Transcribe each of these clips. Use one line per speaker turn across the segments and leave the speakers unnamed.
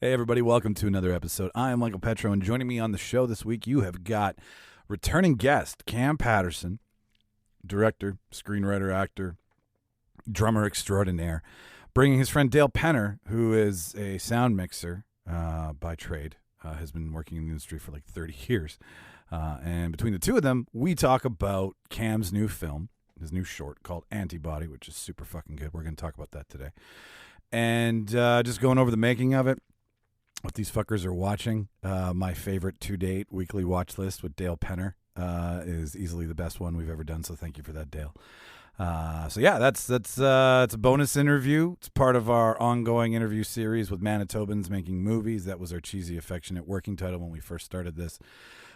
Hey, everybody, welcome to another episode. I am Michael Petrow, and joining me on the show this week, you have got returning guest Cam Patterson, director, screenwriter, actor, drummer extraordinaire, bringing his friend Dale Penner, who is a sound mixer by trade, has been working in the industry for like 30 years. And between the two of them, we talk about Cam's new film, his new short called Antibody, which is super fucking good. We're going to talk about that today. And just going over the making of it, what these fuckers are watching. My favorite to date weekly watch list with Dale Penner is easily the best one we've ever done. So thank you for that, Dale. So yeah, that's it's a bonus interview. It's part of our ongoing interview series with Manitobans making movies. That was our cheesy, affectionate working title when we first started this.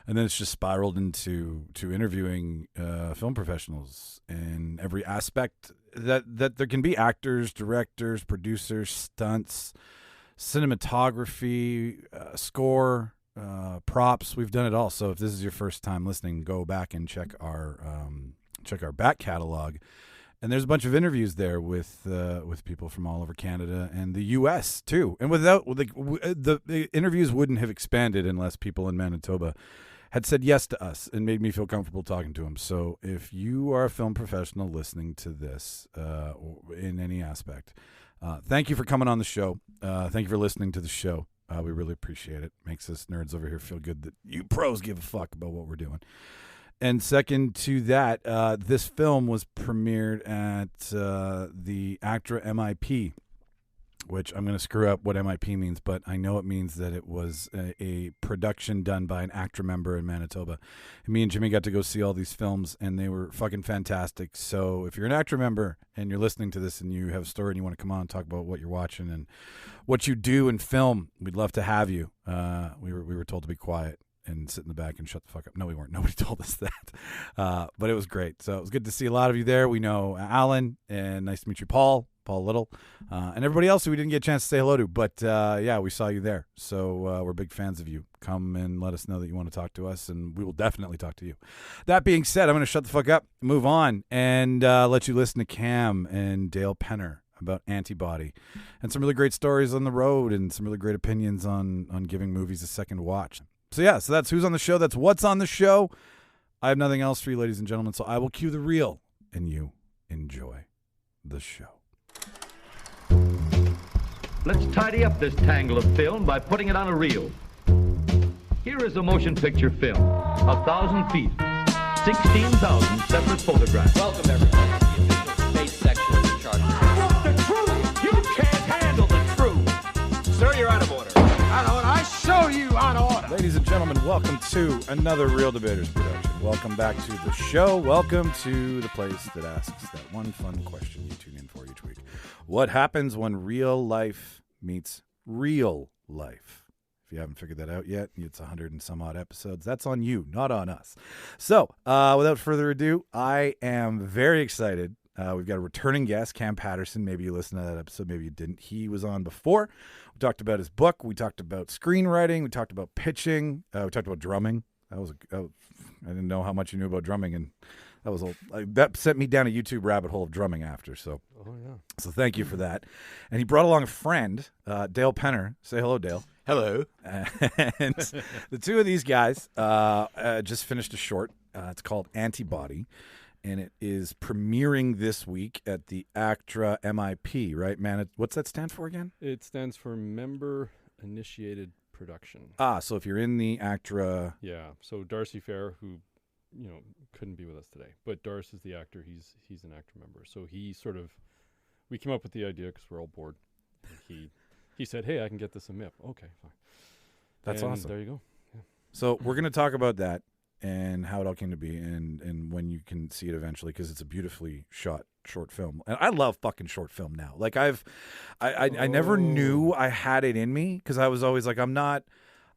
And then it's just spiraled into interviewing film professionals in every aspect that there can be: actors, directors, producers, stunts, cinematography, score, props. We've done it all. So if this is your first time listening, go back and check our back catalog. And there's a bunch of interviews there with people from all over Canada and the U.S. too. And the interviews wouldn't have expanded unless people in Manitoba had said yes to us and made me feel comfortable talking to them. So if you are a film professional listening to this in any aspect, thank you for coming on the show. Thank you for listening to the show. We really appreciate it. Makes us nerds over here feel good that you pros give a fuck about what we're doing. And second to that, this film was premiered at the ACTRA MIP, which I'm going to screw up what MIP means, but I know it means that it was a production done by an ACTRA member in Manitoba. And me and Jimmy got to go see all these films, and they were fucking fantastic. So if you're an ACTRA member and you're listening to this and you have a story and you want to come on and talk about what you're watching and what you do in film, we'd love to have you. We were told to be quiet and sit in the back and shut the fuck up. No, we weren't. Nobody told us that. But it was great. So it was good to see a lot of you there. We know Alan, and nice to meet you, Paul Little, and everybody else who we didn't get a chance to say hello to. But yeah, we saw you there. So we're big fans of you. Come and let us know that you want to talk to us, and we will definitely talk to you. That being said, I'm going to shut the fuck up, move on, and let you listen to Cam and Dale Penner about Antibody and some really great stories on the road and some really great opinions on giving movies a second watch. So yeah, so that's who's on the show. That's what's on the show. I have nothing else for you, ladies and gentlemen, so I will cue the reel, and you enjoy the show.
Let's tidy up this tangle of film by putting it on a reel. Here is a motion picture film, 1,000 feet, 16,000 separate photographs.
Welcome, everyone, to the official space section of the charter.
What's the truth? You can't handle the truth.
Sir, you're out of order.
Out of order. I show you out of order.
Ladies and gentlemen, welcome to another Reel Debaters production. Welcome back to the show. Welcome to the place that asks that one fun question you tune in for each week. What happens when real life meets real life? If you haven't figured that out yet, it's 100 and some odd episodes. That's on you, not on us. So without further ado, I am very excited. We've got a returning guest, Cam Patterson. Maybe you listened to that episode, maybe you didn't. He was on before. We talked about his book. We talked about screenwriting. We talked about pitching. We talked about drumming. I didn't know how much you knew about drumming, and that sent me down a YouTube rabbit hole of drumming after. So, So thank you for that. And he brought along a friend, Dale Penner. Say hello, Dale.
Hello.
And the two of these guys just finished a short. It's called Antibody, and it is premiering this week at the ACTRA MIP, right, man? What's that stand for again?
It stands for Member Initiated Production.
So if you're in the ACTRA...
Yeah, so Darcy Fehr, who, couldn't be with us today, but Darcy is the actor. He's an ACTRA member. So we came up with the idea because we're all bored. He said, hey, I can get this a MIP. Okay, fine.
That's awesome.
There you go. Yeah.
So we're going to talk about that and how it all came to be and when you can see it eventually, because it's a beautifully shot short film. And I love fucking short film now. Like I never knew I had it in me, because I was always like, I'm not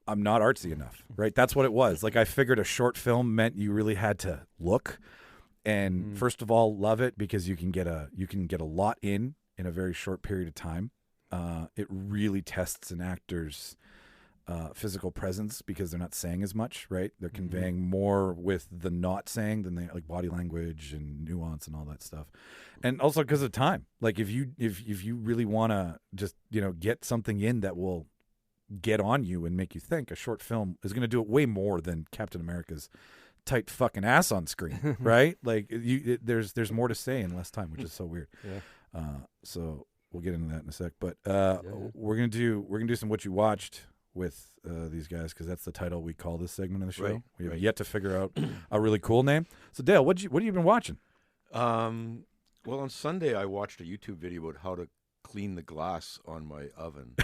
artsy enough, right? That's what it was. Like I figured a short film meant you really had to look and first of all love it, because you can get a lot in a very short period of time. It really tests an actor's physical presence, because they're not saying as much, right? They're conveying more with the not saying than they like body language and nuance and all that stuff. And also because of time. Like if you really want to just, get something in that will get on you and make you think. A short film is going to do it way more than Captain America's tight fucking ass on screen, right? Like there's more to say in less time, which is so weird.
Yeah.
So we'll get into that in a sec. But we're gonna do some what you watched with these guys, because that's the title we call this segment of the show.
Right,
We have
right.
yet to figure out a really cool name. So Dale, what have you been watching?
Well, on Sunday I watched a YouTube video about how to clean the glass on my oven.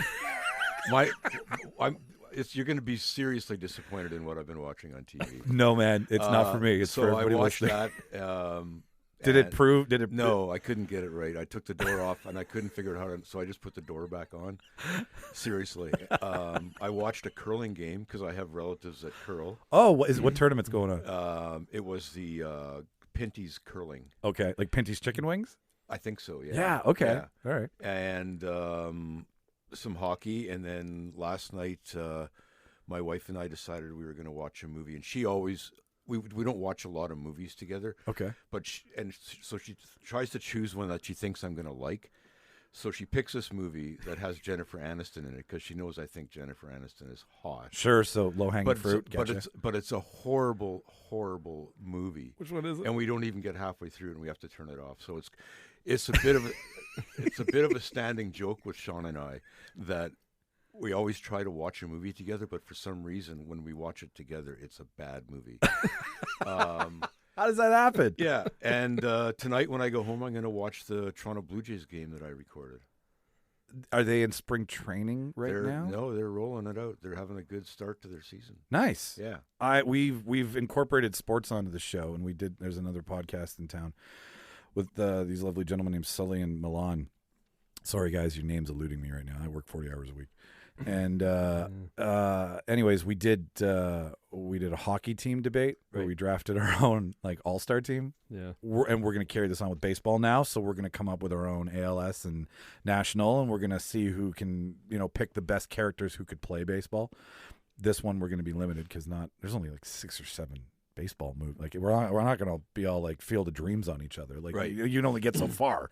You're going to be seriously disappointed in what I've been watching on TV.
No, man, it's not for me. It's
so
for
I
everybody
watched
listening.
that.
Did it prove? Did it?
No, I couldn't get it right. I took the door off and I couldn't figure out how to. So I just put the door back on. Seriously, I watched a curling game because I have relatives that curl.
Oh, what tournament's going on?
It was the Pinty's curling.
Okay, like Pinty's chicken wings.
I think so. Yeah.
Yeah. Okay.
Yeah.
All right.
And some hockey, and then last night my wife and I decided we were going to watch a movie, and she always we don't watch a lot of movies together,
Okay.
but so she tries to choose one that she thinks I'm going to like. So she picks this movie that has Jennifer Aniston in it because she knows I think Jennifer Aniston is hot.
Sure. So low hanging fruit.
But
Gotcha.
it's a horrible movie.
Which one is it?
And we don't even get halfway through, and we have to turn it off. So it's a bit of a standing joke with Sean and I that we always try to watch a movie together, but for some reason when we watch it together, it's a bad movie.
How does that happen?
Yeah, and tonight when I go home, I'm going to watch the Toronto Blue Jays game that I recorded.
Are they in spring training now?
No, they're rolling it out. They're having a good start to their season.
Nice.
Yeah.
We've incorporated sports onto the show, and there's another podcast in town with these lovely gentlemen named Sully and Milan. Sorry guys, your name's eluding me right now. I work 40 hours a week. And anyways, we did a hockey team debate where
Right.
we drafted our own like all-star team.
Yeah.
We're going to carry this on with baseball now, so we're going to come up with our own ALS and national, and we're going to see who can, pick the best characters who could play baseball. This one we're going to be limited because there's only like 6 or 7 baseball moves. Like we're not going to be all like Field of Dreams on each other. Like
Right.
you can only get so far.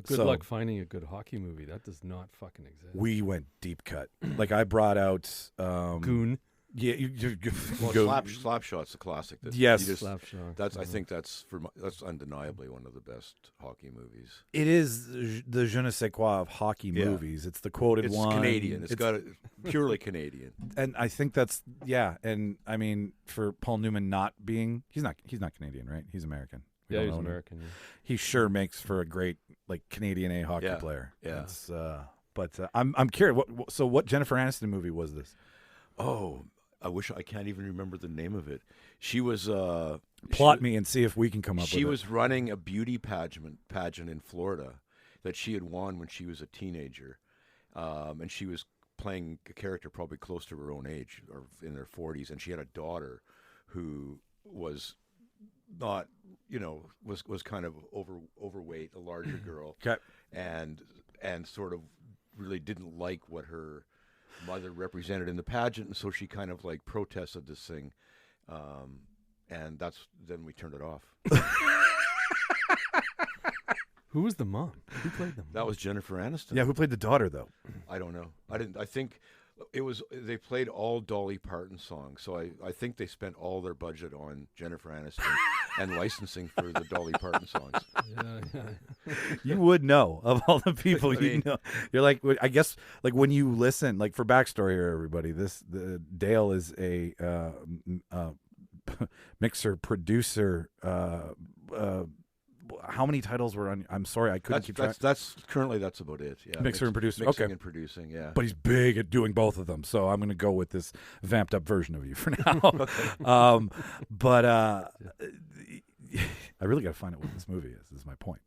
Good
So-
luck finding a good hockey movie. That does not fucking exist.
We went deep cut. Like I brought out
Goon.
Yeah,
Well,
go-
Slapshot's a classic.
Yes.
Slapshot.
I think that's undeniably one of the best hockey movies.
It is the je ne sais quoi of hockey
Yeah.
movies. It's the quoted
It's
one.
Canadian. It's purely Canadian.
And I think that's and I mean for Paul Newman not being he's not Canadian, right? He's American. We
Yeah,
don't
he's
know him.
American. Yeah.
He sure makes for a great like Canadian A hockey
Yeah,
player.
yeah.
It's, but I'm curious. So what Jennifer Aniston movie was this?
Oh, I can't even remember the name of it. She was
Plot me and see if we can come up with it.
She was running a beauty pageant in Florida that she had won when she was a teenager, and she was playing a character probably close to her own age or in their 40s, and she had a daughter who was not, was kind of overweight, a larger girl,
Okay.
and sort of really didn't like what her mother represented in the pageant, and so she kind of like protested this thing, and then we turned it off.
Who was the mom? Who played the mom?
That was Jennifer Aniston.
Yeah, who played the daughter though?
I don't know. I think they played all Dolly Parton songs, so I think they spent all their budget on Jennifer Aniston and licensing for the Dolly Parton songs.
Yeah.
You would know of all the people
I mean-
you know. You're like, I guess, like when you listen, like for backstory here, everybody. Dale is a mixer producer. How many titles were on? I'm sorry, I couldn't keep track.
That's about it. Yeah,
Mixer and producer.
mixing
Okay.
and producing. Yeah,
But he's big at doing both of them, so I'm going to go with this vamped up version of you for now. But I really got to find out what this movie is. Is my point.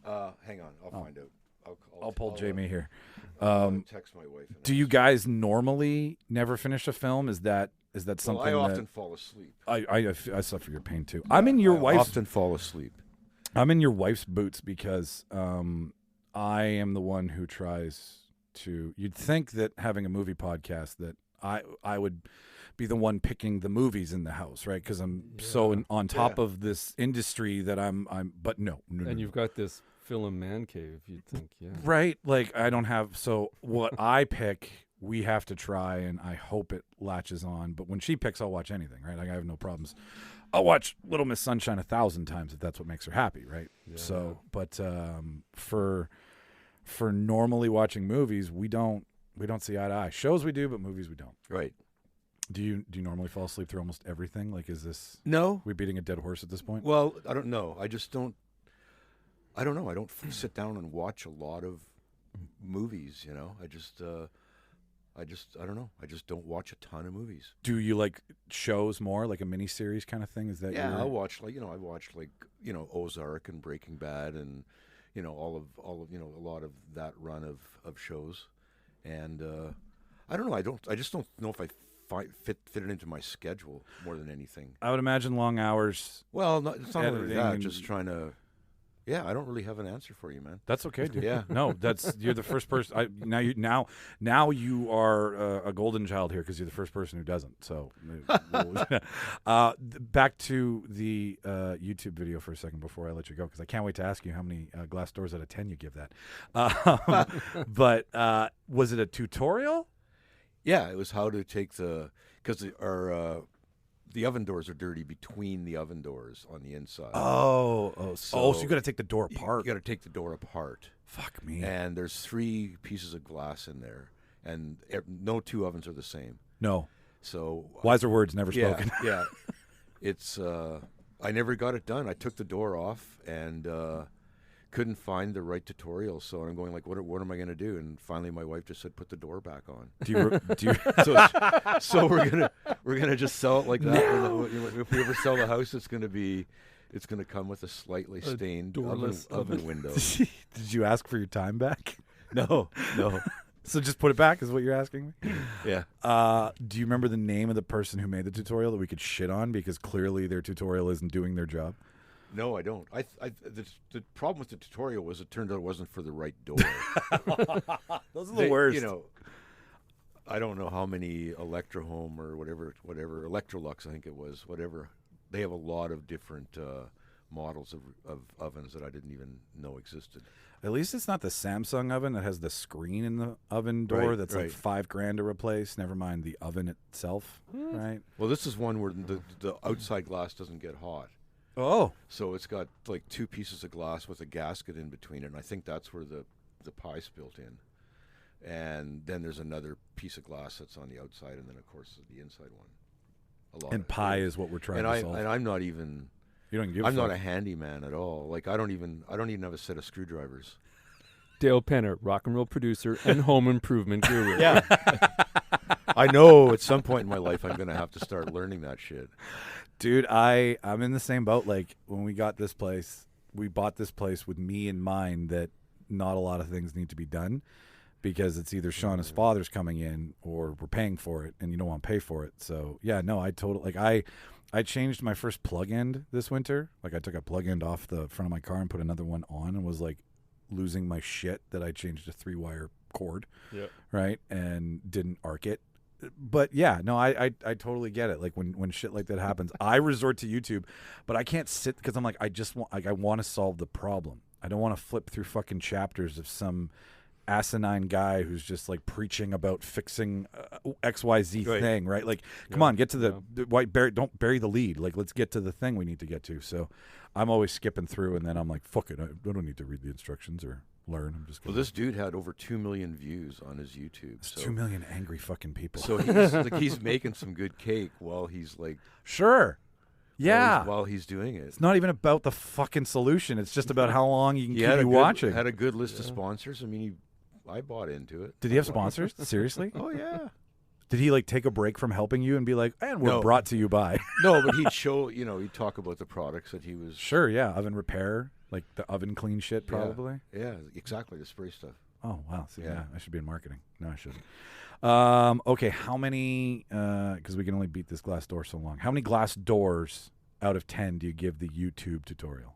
hang on, I'll find out.
I'll pull Jamie here.
I'll text my wife. and
Do you guys normally never finish a film? Is that something
Well, I often
that
fall asleep.
I suffer your pain too? I'm in your
I
wife's
often fall asleep.
I'm in your wife's boots because I am the one who tries to. You'd think that having a movie podcast that I would be the one picking the movies in the house, right? Because I'm so on top of this industry that I'm. But no.
And you've got this film man cave. You'd think, yeah.
Right, like I don't have. So what I pick we have to try, and I hope it latches on. But when she picks, I'll watch anything, right? Like, I have no problems. I'll watch Little Miss Sunshine 1,000 times if that's what makes her happy, right?
Yeah.
So, but for normally watching movies, we don't see eye to eye. Shows we do, but movies we don't.
Right.
Do you normally fall asleep through almost everything? Like, is this
No.
we beating a dead horse at this point?
Well, I don't know. I don't know. I don't sit down and watch a lot of movies, you know. I don't know. I just don't watch a ton of movies.
Do you like shows more, like a miniseries kind of thing? Is that
Yeah,
your...
I watched Ozark and Breaking Bad and all of a lot of that run of shows. And I don't know. I just don't know if I fit it into my schedule more than anything.
I would imagine long hours.
Well, it's not only
editing
that.
and-
Just trying to. Yeah, I don't really have an answer for you, man.
That's okay, dude.
Yeah.
No, you're the first person. Now you are a golden child here because you're the first person who doesn't. So, back to the YouTube video for a second before I let you go, because I can't wait to ask you how many glass doors out of 10 you give that. But was it a tutorial?
Yeah, it was how to take because the oven doors are dirty between the oven doors on the inside.
So you got to take the door apart.
You got to take the door apart.
Fuck me.
And there's 3 pieces of glass in there, and no 2 ovens are the same.
No.
So
Wiser words never
yeah,
spoken.
yeah. It's I never got it done. I took the door off and couldn't find the right tutorial. So I'm going like, what am I going to do? And finally, my wife just said, put the door back on.
Do you?
So we're gonna just sell it like that. No. If we ever sell the house, it's gonna come with a slightly stained oven window.
Did you ask for your time back?
No.
So just put it back is what you're asking me?
Yeah.
Do you remember the name of the person who made the tutorial that we could shit on because clearly their tutorial isn't doing their job?
No, I don't. The problem with the tutorial was it turned out it wasn't for the right door.
Those are the worst.
I don't know how many Electrohome or whatever, Electrolux, I think it was, whatever. They have a lot of different models of ovens that I didn't even know existed.
At least it's not the Samsung oven that has the screen in the oven door that's like $5,000 to replace. Never mind the oven itself, right?
Well, this is one where the outside glass doesn't get hot.
Oh.
So it's got like 2 pieces of glass with a gasket in between it, and I think that's where the pie's built in. And then there's another piece of glass that's on the outside, and then of course the inside one.
And pie is what we're trying to solve.
And I'm not even.
You don't give.
I'm not a handyman at all. Like I don't even have a set of screwdrivers.
Dale Penner, rock and roll producer and home improvement guru.
Yeah. I know at some point in my life I'm going to have to start learning that shit.
Dude, I'm in the same boat. Like when we got this place, we bought this place with me in mind that not a lot of things need to be done because it's either Shauna's father's coming in or we're paying for it and you don't want to pay for it. So yeah, no, I changed my first plug end this winter. Like I took a plug end off the front of my car and put another one on and was like losing my shit that I changed a 3-wire cord.
Yep.
Right. And didn't arc it. But yeah, no, I totally get it. Like when shit like that happens, I resort to YouTube, but I can't sit because I'm like, I want to solve the problem. I don't want to flip through fucking chapters of some asinine guy who's just like preaching about fixing XYZ thing, right? Like, come on, get to the white don't bury the lead. Like, let's get to the thing we need to get to. So I'm always skipping through and then I'm like, fuck it. I don't need to read the instructions or learn. I'm just
Well, this dude had over 2 million views on his YouTube.
So 2 million angry fucking people.
So he's making some good cake while he's like
sure. Yeah.
While he's doing it.
It's not even about the fucking solution. It's just about how long you can keep watching.
Had a good list of sponsors. I mean, I bought into it.
Did he have sponsors? Seriously?
Oh, yeah.
Did he like take a break from helping you and be like, and we're brought to you by?
No, but he'd show, he'd talk about the products that he was.
Sure, yeah. Oven repair, like the oven clean shit probably.
Yeah, exactly. The spray stuff.
Oh, wow. See, yeah, I should be in marketing. No, I shouldn't. Okay, how many, because we can only beat this glass door so long. How many glass doors out of 10 do you give the YouTube tutorial?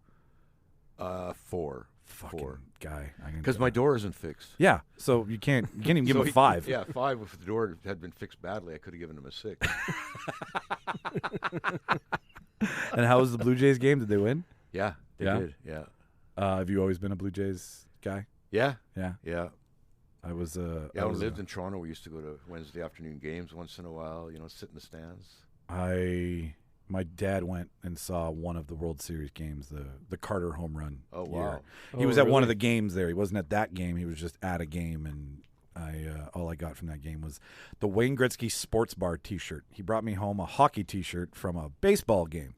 4.
Fucking
4.
Guy.
Because my door isn't fixed.
Yeah, so you can't even give him a 5.
Yeah, 5. If the door had been fixed badly, I could have given him a 6.
And how was the Blue Jays game? Did they win?
Yeah, they did. Yeah.
Have you always been a Blue Jays guy?
Yeah.
Yeah.
Yeah.
I was
Yeah,
I
when
was,
we lived in Toronto, we used to go to Wednesday afternoon games once in a while. Sit in the stands.
My dad went and saw one of the World Series games, the Carter home run.
Oh
year.
wow!
He
Oh,
was at one of
really?
the games there. He wasn't at that game. He was just at a game, and all I got from that game was the Wayne Gretzky Sports Bar T-shirt. He brought me home a hockey T-shirt from a baseball game.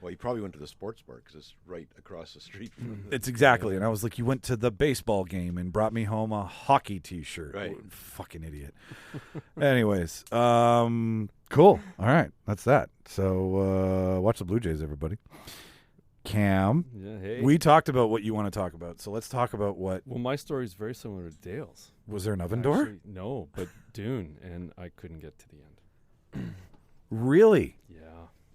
Well, you probably went to the sports bar because it's right across the street from
It's exactly, and I was like, "You went to the baseball game and brought me home a hockey T-shirt."
Right.
Fucking idiot. Anyways, cool. All right, that's that. So watch the Blue Jays, everybody. Cam,
Yeah, hey.
we talked about what you want to talk about, so let's talk about what.
Well, my story is very similar to Dale's.
Was there an oven door?
Actually, no, but Dune, and I couldn't get to the end.
Really?
Yeah.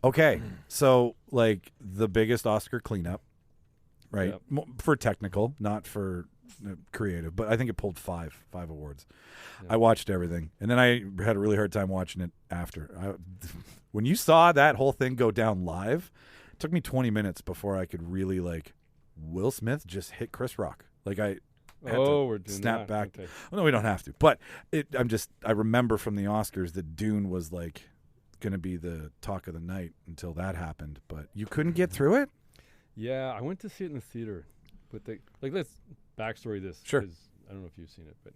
Okay, so like the biggest Oscar cleanup, right?
Yep.
For technical, not for creative, but I think it pulled five awards.
Yeah.
I watched everything, and then I had a really hard time watching it after. When you saw that whole thing go down live, it took me 20 minutes before I could really like. Will Smith just hit Chris Rock. Like I had to
We're doing
snap
that.
back.
Okay.
Well, no, we don't have to. But I remember from the Oscars that Dune was like going to be the talk of the night until that happened. But you couldn't get through it?
Yeah, I went to see it in the theater, but let's backstory this.
Sure.
'Cause I don't know if you've seen it, but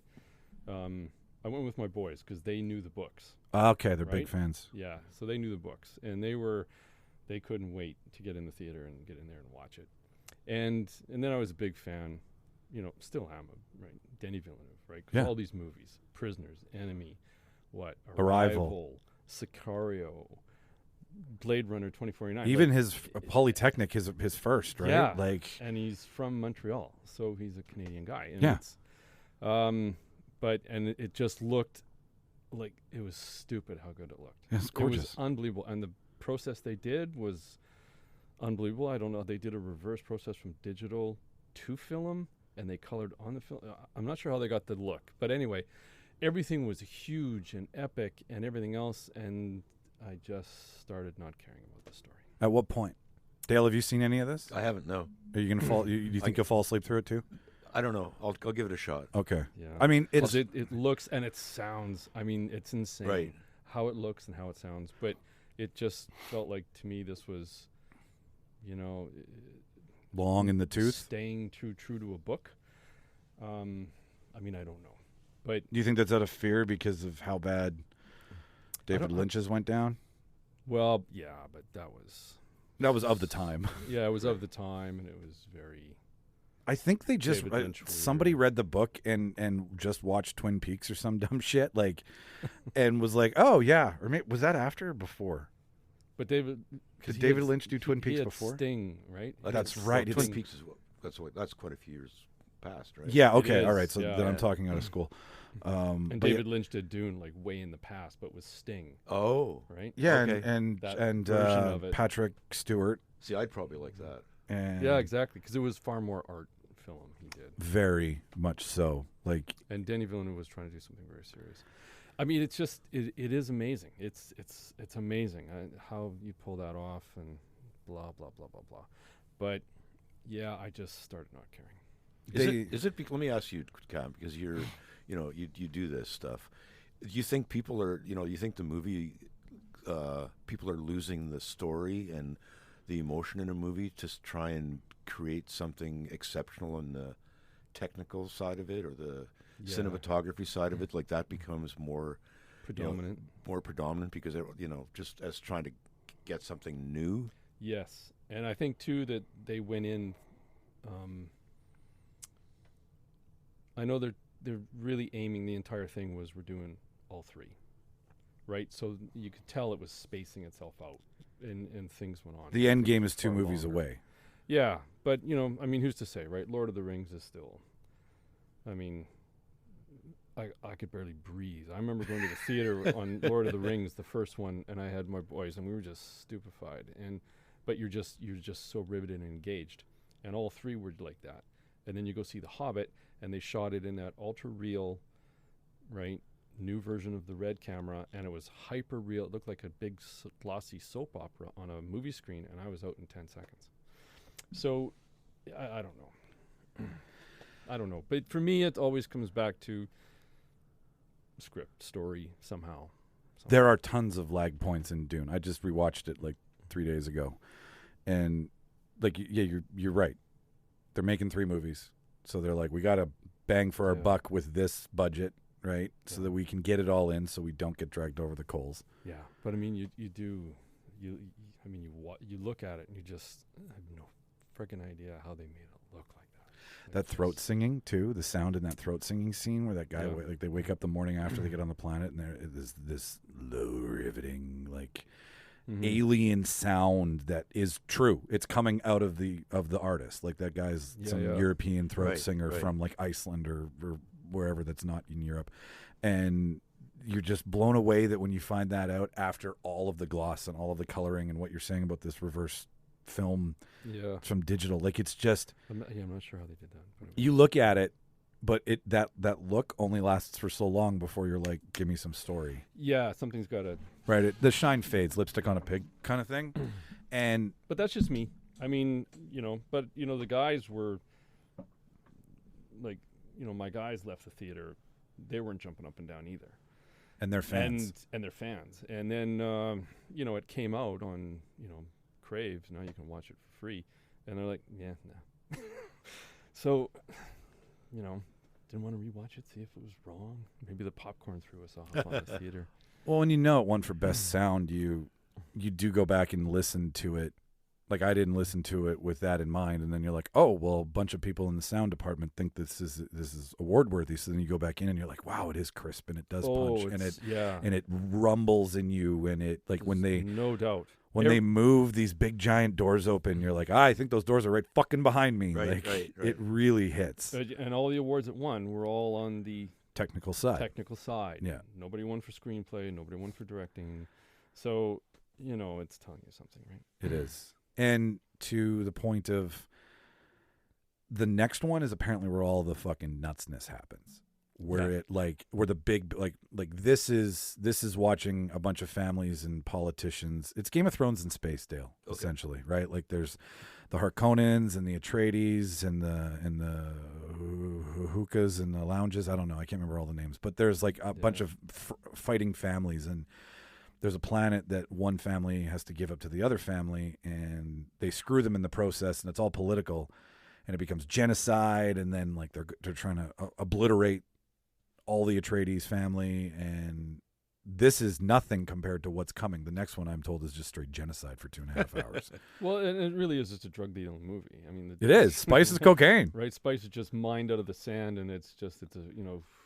I went with my boys because they knew the books.
Okay, they're big
Right?
fans.
Yeah, so they knew the books, and they couldn't wait to get in the theater and get in there and watch it. And then I was a big fan, still am, right? Denis Villeneuve, right? 'Cause
Yeah.
all these movies, Prisoners, Enemy,
Arrival.
Sicario, Blade Runner 2049.
Even
like,
his Polytechnic, his first, right?
Yeah.
Like,
and he's from Montreal, so he's a Canadian guy. And
Yeah.
It's, it just looked like it was stupid how good it looked.
it's
It
gorgeous.
was unbelievable, and the process they did was unbelievable. I don't know. They did a reverse process from digital to film, and they colored on the film. I'm not sure how they got the look, but anyway, everything was huge and epic and everything else, and I just started not caring about the story.
At what point? Dale, have you seen any of this?
I haven't. No,
Are you going to fall? You think you'll fall asleep through it too?
I don't know. I'll give it a shot.
Okay.
Yeah.
I mean,
'Cause
it's
it looks and it sounds. I mean, it's insane
Right.
how it looks and how it sounds. But it just felt like to me this was,
long in the tooth.
staying true to a book. I mean, I don't know, but
Do you think that's out of fear because of how bad David
don't-
Lynch's went down?
well, yeah, but that was
of the time.
it was of the time, and it was very.
I think they just
David Lynch
somebody
weird.
read the book and just watched Twin Peaks or some dumb shit like, and was like, oh yeah, or maybe, was that after or before?
But David. 'cause
Did
he had
David Lynch do Twin
he
Peaks
had
before?
Sting, right?
That's
Well,
right,
Twin
it's-
Peaks is that's quite a few years past, right?
Yeah.
It
Okay. All
is,
right. So
yeah.
then I'm
Yeah.
talking out of school.
And
but
David Lynch did Dune like way in the past, but with Sting,
Oh,
right?
yeah,
Okay.
and
That
and
version of it.
Patrick Stewart.
see, I'd probably like that.
And
Yeah, exactly. Because it was far more art film he did,
Very much so. Like,
and Denis Villeneuve was trying to do something very serious. I mean, it's just it is amazing. It's amazing how you pull that off and blah blah blah blah blah. But yeah, I just started not caring.
Let me ask you, Cam, because you're, you do this stuff. Do you think people are, you think the movie, people are losing the story and the emotion in a movie to try and create something exceptional in the technical side of it or the
Yeah.
cinematography side of it? Like that becomes more
Predominant.
more predominant because just as trying to get something new.
Yes, and I think too that they went in. I know they're really aiming. The entire thing was we're doing all three, right? So you could tell it was spacing itself out, and things went on.
the end game is two
Far
movies
longer.
away.
Yeah, but I mean, who's to say, right? Lord of the Rings is still. I mean, I could barely breathe. I remember going to the theater on Lord of the Rings, the first one, and I had my boys, and we were just stupefied. But you're just so riveted and engaged, and all three were like that. And then you go see The Hobbit, and they shot it in that ultra real, right, new version of the Red camera, and it was hyper real. It looked like a big glossy soap opera on a movie screen, and I was out in 10 seconds. So I don't know. I don't know. But for me, it always comes back to script, story, somehow.
There are tons of lag points in Dune. I just rewatched it like 3 days ago, and like you're right. They're making 3 movies, so they're like, we got to bang for our buck with this budget, right? So that we can get it all in, so we don't get dragged over the coals.
Yeah, but I mean, you look at it and you just have no freaking idea how they made it look like that.
That throat singing too, the sound in that throat singing scene where that guy like they wake up the morning after they get on the planet and there is this low riveting like alien sound that is true. It's coming out of the artist. Like that guy's some European throat singer from like Iceland or wherever that's not in Europe. And you're just blown away that when you find that out after all of the gloss and all of the coloring and what you're saying about this reverse film from digital, like it's just
I'm not sure how they did that, but
you look at it, but that look only lasts for so long before you're like, give me some story.
Something's got to
the shine fades, lipstick on a pig kind of thing.
But that's just me. I mean, the guys were like, my guys left the theater, they weren't jumping up and down either.
And they're fans.
And they're fans. And then, it came out on, Crave. Now you can watch it for free. And they're like, no. So, didn't want to rewatch it, see if it was wrong. Maybe the popcorn threw us off on the theater.
Well, when it won for best sound, you do go back and listen to it. Like I didn't listen to it with that in mind, and then you're like, oh, well, a bunch of people in the sound department think this is award worthy. So then you go back in and you're like, wow, it is crisp and it does punch and it rumbles in you, and it like when they
no doubt
when they move these big giant doors open, you're like, I think those doors are right fucking behind me.
Right.
It really hits.
And all the awards it won were all on the
technical side. Yeah.
Nobody won for screenplay. Nobody won for directing. So it's telling you something, right?
It is. And to the point of the next one is apparently where all the fucking nutsness happens. Where where the big like this is watching a bunch of families and politicians. It's Game of Thrones in space, Dale, essentially, right? Like there's the Harkonnens and the Atreides and the hookahs and the lounges. I don't know. I can't remember all the names, but there's like a bunch of fighting families, and there's a planet that one family has to give up to the other family, and they screw them in the process, and it's all political, and it becomes genocide, and then like they're trying to obliterate all the Atreides family, and this is nothing compared to what's coming. The next one, I'm told, is just straight genocide for 2.5 hours.
Well, and it really is just a drug dealing movie. I mean,
it is. Spice is cocaine.
Right? Spice is just mined out of the sand, and it's a,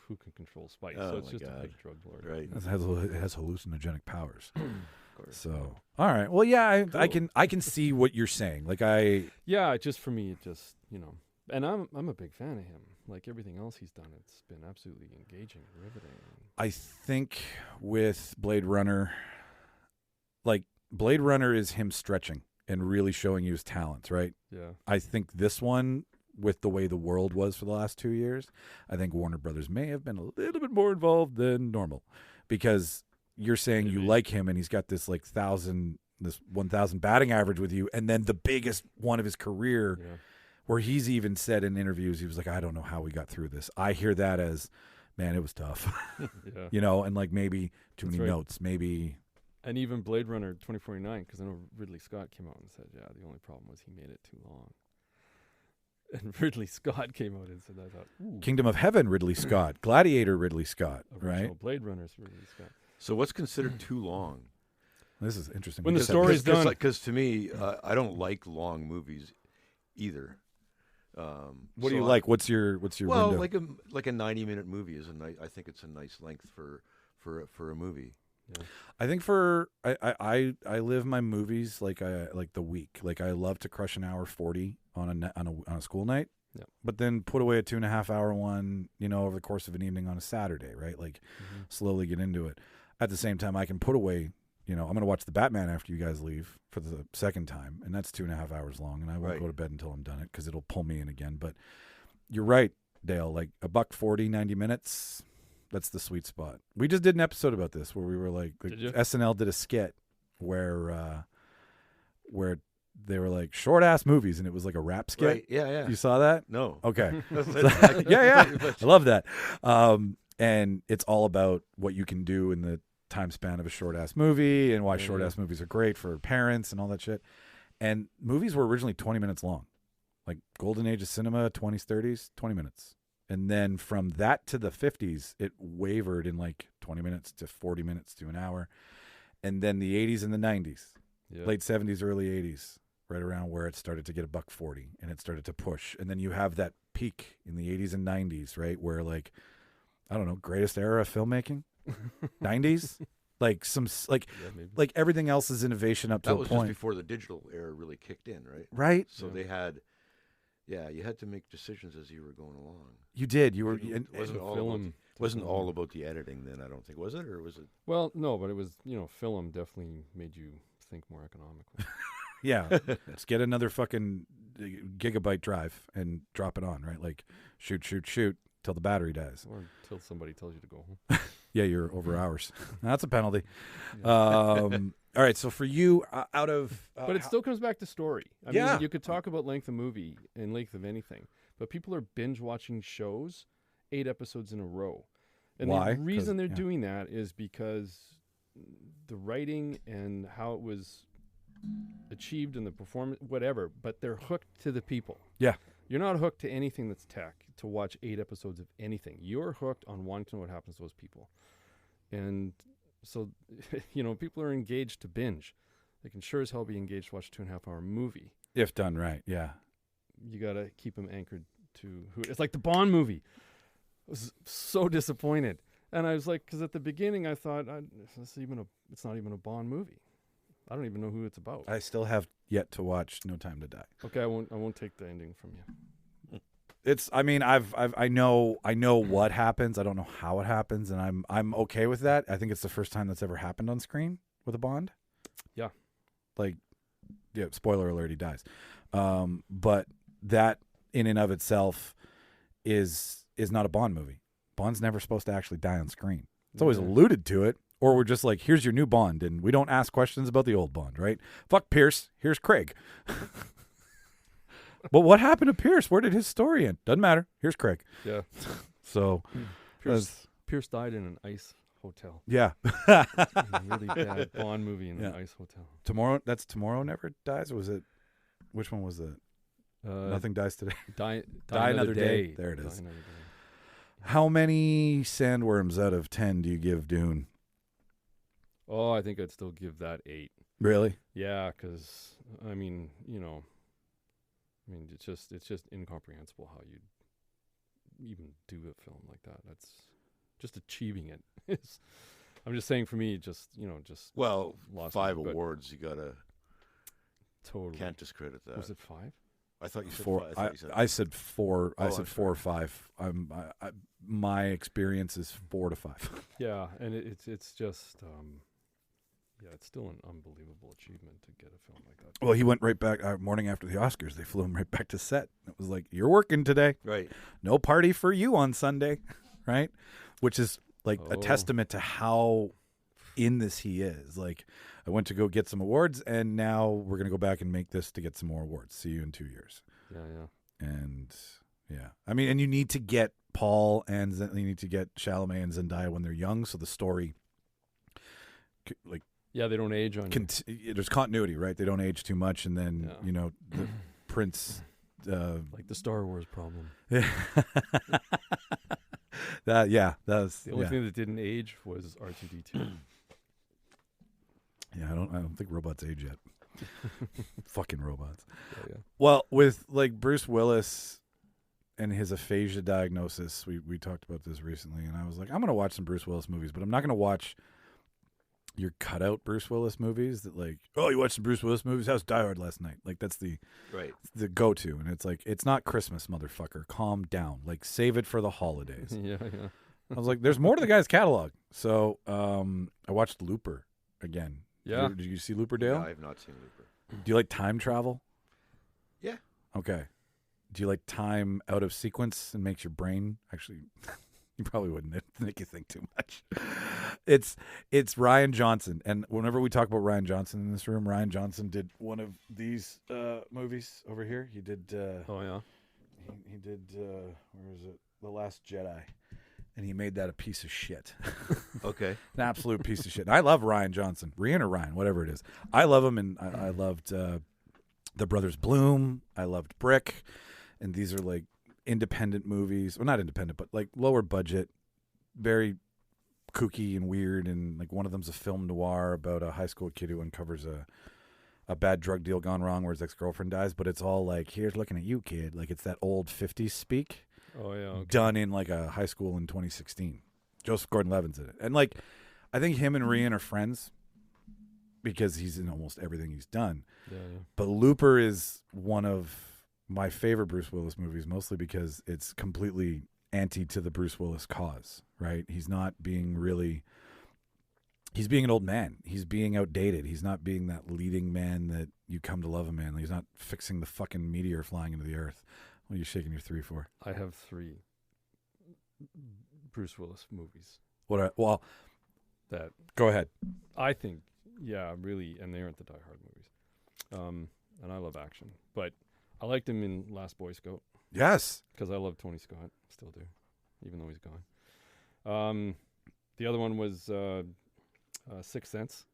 who can control spice?
Oh
so it's just
God.
a big drug lord.
Right.
It has hallucinogenic powers. So, all right. Well, yeah, cool. I can see what you're saying. Like
just for me, it just, and I'm a big fan of him. Like everything else he's done, it's been absolutely engaging, riveting.
I think with Blade Runner, like Blade Runner is him stretching and really showing you his talents, right?
Yeah.
I think this one, with the way the world was for the last 2 years, I think Warner Brothers may have been a little bit more involved than normal, because you're saying you like him and he's got this like 1,000 batting average with you, and then the biggest one of his career.
Yeah.
Where he's even said in interviews, he was like, I don't know how we got through this. I hear that as, man, it was tough. And like maybe too many notes, maybe.
And even Blade Runner 2049, because I know Ridley Scott came out and said, the only problem was he made it too long. And Ridley Scott came out and said that. I thought, ooh.
Kingdom of Heaven, Ridley Scott. Gladiator, Ridley Scott, right?
Blade Runner's Ridley Scott.
So what's considered too long?
This is interesting.
When the story's done.
Because to me, I don't like long movies either.
What do you like? What's your window?
like a 90-minute movie is I think it's a nice length for a movie.
Yeah.
I think I live my movies like the week. Like I love to crush an hour 40 on a school night.
Yeah.
But then put away a 2.5 hour one, over the course of an evening on a Saturday, right? Like slowly get into it. At the same time, I can put away. I'm going to watch The Batman after you guys leave for the second time, and that's 2.5 hours long, and I won't go to bed until I'm done it because it'll pull me in again. But you're right, Dale. Like $140, 90 minutes, that's the sweet spot. We just did an episode about this where we were like SNL did a skit where they were like short ass movies, and it was like a rap skit.
Right. Yeah, yeah.
You saw that?
No.
Okay.
That's-
yeah. I love that. And it's all about what you can do in the time span of a short ass movie and why short ass movies are great for parents and all that shit. And movies were originally 20 minutes long. Like golden age of cinema, 20s, 30s, 20 minutes. And then from that to the 50s, it wavered in like 20 minutes to 40 minutes to an hour. And then the 80s and the 90s, late 70s, early 80s, right around where it started to get $1.40 and it started to push. And then you have that peak in the 80s and 90s, right? Where like, I don't know, greatest era of filmmaking, 90s, like some like everything else is innovation up to
that
a
was
point.
just before the digital era really kicked in, right?
Right.
So they had, you had to make decisions as you were going along.
You did. You were.
It wasn't all about the editing then, I don't think, was it? Or was it?
Well, no, but it was, film definitely made you think more economically.
Yeah. Let's get another fucking gigabyte drive and drop it on, right? Like shoot till the battery dies.
Or until somebody tells you to go home.
Yeah, you're over hours. That's a penalty. All right, so for you, out of...
but it still comes back to story. I mean, you could talk about length of movie and length of anything, but people are binge-watching shows 8 episodes in a row. And
why?
The reason they're doing that is because the writing and how it was achieved and the performance, whatever, but they're hooked to the people.
Yeah.
You're not hooked to anything that's tech to watch 8 episodes of anything. You're hooked on wanting to know what happens to those people. And so, people are engaged to binge. They can sure as hell be engaged to watch a 2.5-hour movie.
If done right, yeah.
You got to keep them anchored to who. It's like the Bond movie. I was so disappointed. And I was like, because at the beginning I thought, it's not even a Bond movie. I don't even know who it's about.
I still have yet to watch No Time to Die.
Okay, I won't take the ending from you.
It's. I mean, I know what happens. I don't know how it happens, and I'm okay with that. I think it's the first time that's ever happened on screen with a Bond.
Yeah.
Like, yeah. Spoiler alert: he dies. But that in and of itself is not a Bond movie. Bond's never supposed to actually die on screen. It's always alluded to it, or we're just like, here's your new Bond, and we don't ask questions about the old Bond, right? Fuck Pierce. Here's Craig. But what happened to Pierce? Where did his story end? Doesn't matter. Here's Craig.
Yeah.
So
Pierce died in an ice hotel.
Yeah.
A really bad Bond movie in an ice hotel.
Tomorrow Never Dies, or was it? Which one was it? Nothing Dies Today.
Die
Another Day. There it is. How many sandworms out of 10 do you give Dune?
Oh, I think I'd still give that 8.
Really?
Yeah, because it's just incomprehensible how you'd even do a film like that. That's just achieving it. I'm just saying, for me, just
well,
lost
5
me,
awards. You gotta
totally
can't discredit that.
Was it 5?
I thought you said
4.
5.
I said 4.
Oh,
I said 4 or 5. My experience is 4 to 5.
Yeah, and it's just it's still an unbelievable achievement to get a film like that.
Well, he went right back morning after the Oscars. They flew him right back to set. It was like, you're working today.
Right.
No party for you on Sunday, right? Which is like a testament to how in this he is. Like, I went to go get some awards, and now we're going to go back and make this to get some more awards. See you in 2 years.
Yeah.
And, yeah. I mean, and you need to get Paul and you need to get Chalamet and Zendaya when they're young, so the story, like...
Yeah, they don't age on you.
There's continuity, right? They don't age too much, and then, the Prince...
like the Star Wars problem.
That was...
The only thing that didn't age was R2-D2.
Yeah, I don't think robots age yet. Fucking robots.
Yeah.
Well, with like Bruce Willis and his aphasia diagnosis, we talked about this recently, and I was like, I'm gonna watch some Bruce Willis movies, but I'm not gonna watch your cutout Bruce Willis movies that like, oh, you watched some Bruce Willis movies? How's Die Hard last night? Like, that's the go-to, and it's like, it's not Christmas, motherfucker. Calm down. Like, save it for the holidays.
Yeah.
I was like, there's more to the guy's catalog. So I watched Looper again.
Yeah.
Did you see Looper, Dale?
No, I have not seen Looper.
Do you like time travel?
Yeah.
Okay. Do you like time out of sequence and makes your brain actually... You probably wouldn't make you think too much. It's Ryan Johnson, and whenever we talk about Ryan Johnson in this room, Ryan Johnson did one of these movies over here. He did.
Oh yeah.
He did. Where is it? The Last Jedi, and he made that a piece of shit.
Okay.
An absolute piece of shit. And I love Ryan Johnson, Ryan or Ryan, whatever it is. I love him, and I loved The Brothers Bloom. I loved Brick, and these are like independent movies. Well, not independent, but like lower budget, very kooky and weird, and like one of them's a film noir about a high school kid who uncovers a bad drug deal gone wrong where his ex-girlfriend dies, but it's all like, here's looking at you, kid. Like it's that old 50s speak.
Oh yeah. Okay.
Done in like a high school in 2016. Joseph Gordon-Levitt's in it. And like I think him and Ryan are friends because he's in almost everything he's done.
Yeah.
But Looper is one of my favorite Bruce Willis movies, mostly because it's completely anti to the Bruce Willis cause, right? He's not being really, he's being an old man. He's being outdated. He's not being that leading man that you come to love him, man. He's not fixing the fucking meteor flying into the earth. What are you shaking your 3 for?
I have 3 Bruce Willis movies
Well,
that
go ahead.
I think, yeah, really, and they aren't the Die Hard movies. And I love action, but I liked him in Last Boy Scout
Yes.
because I love Tony Scott, still do, even though he's gone. The other one was Sixth Sense,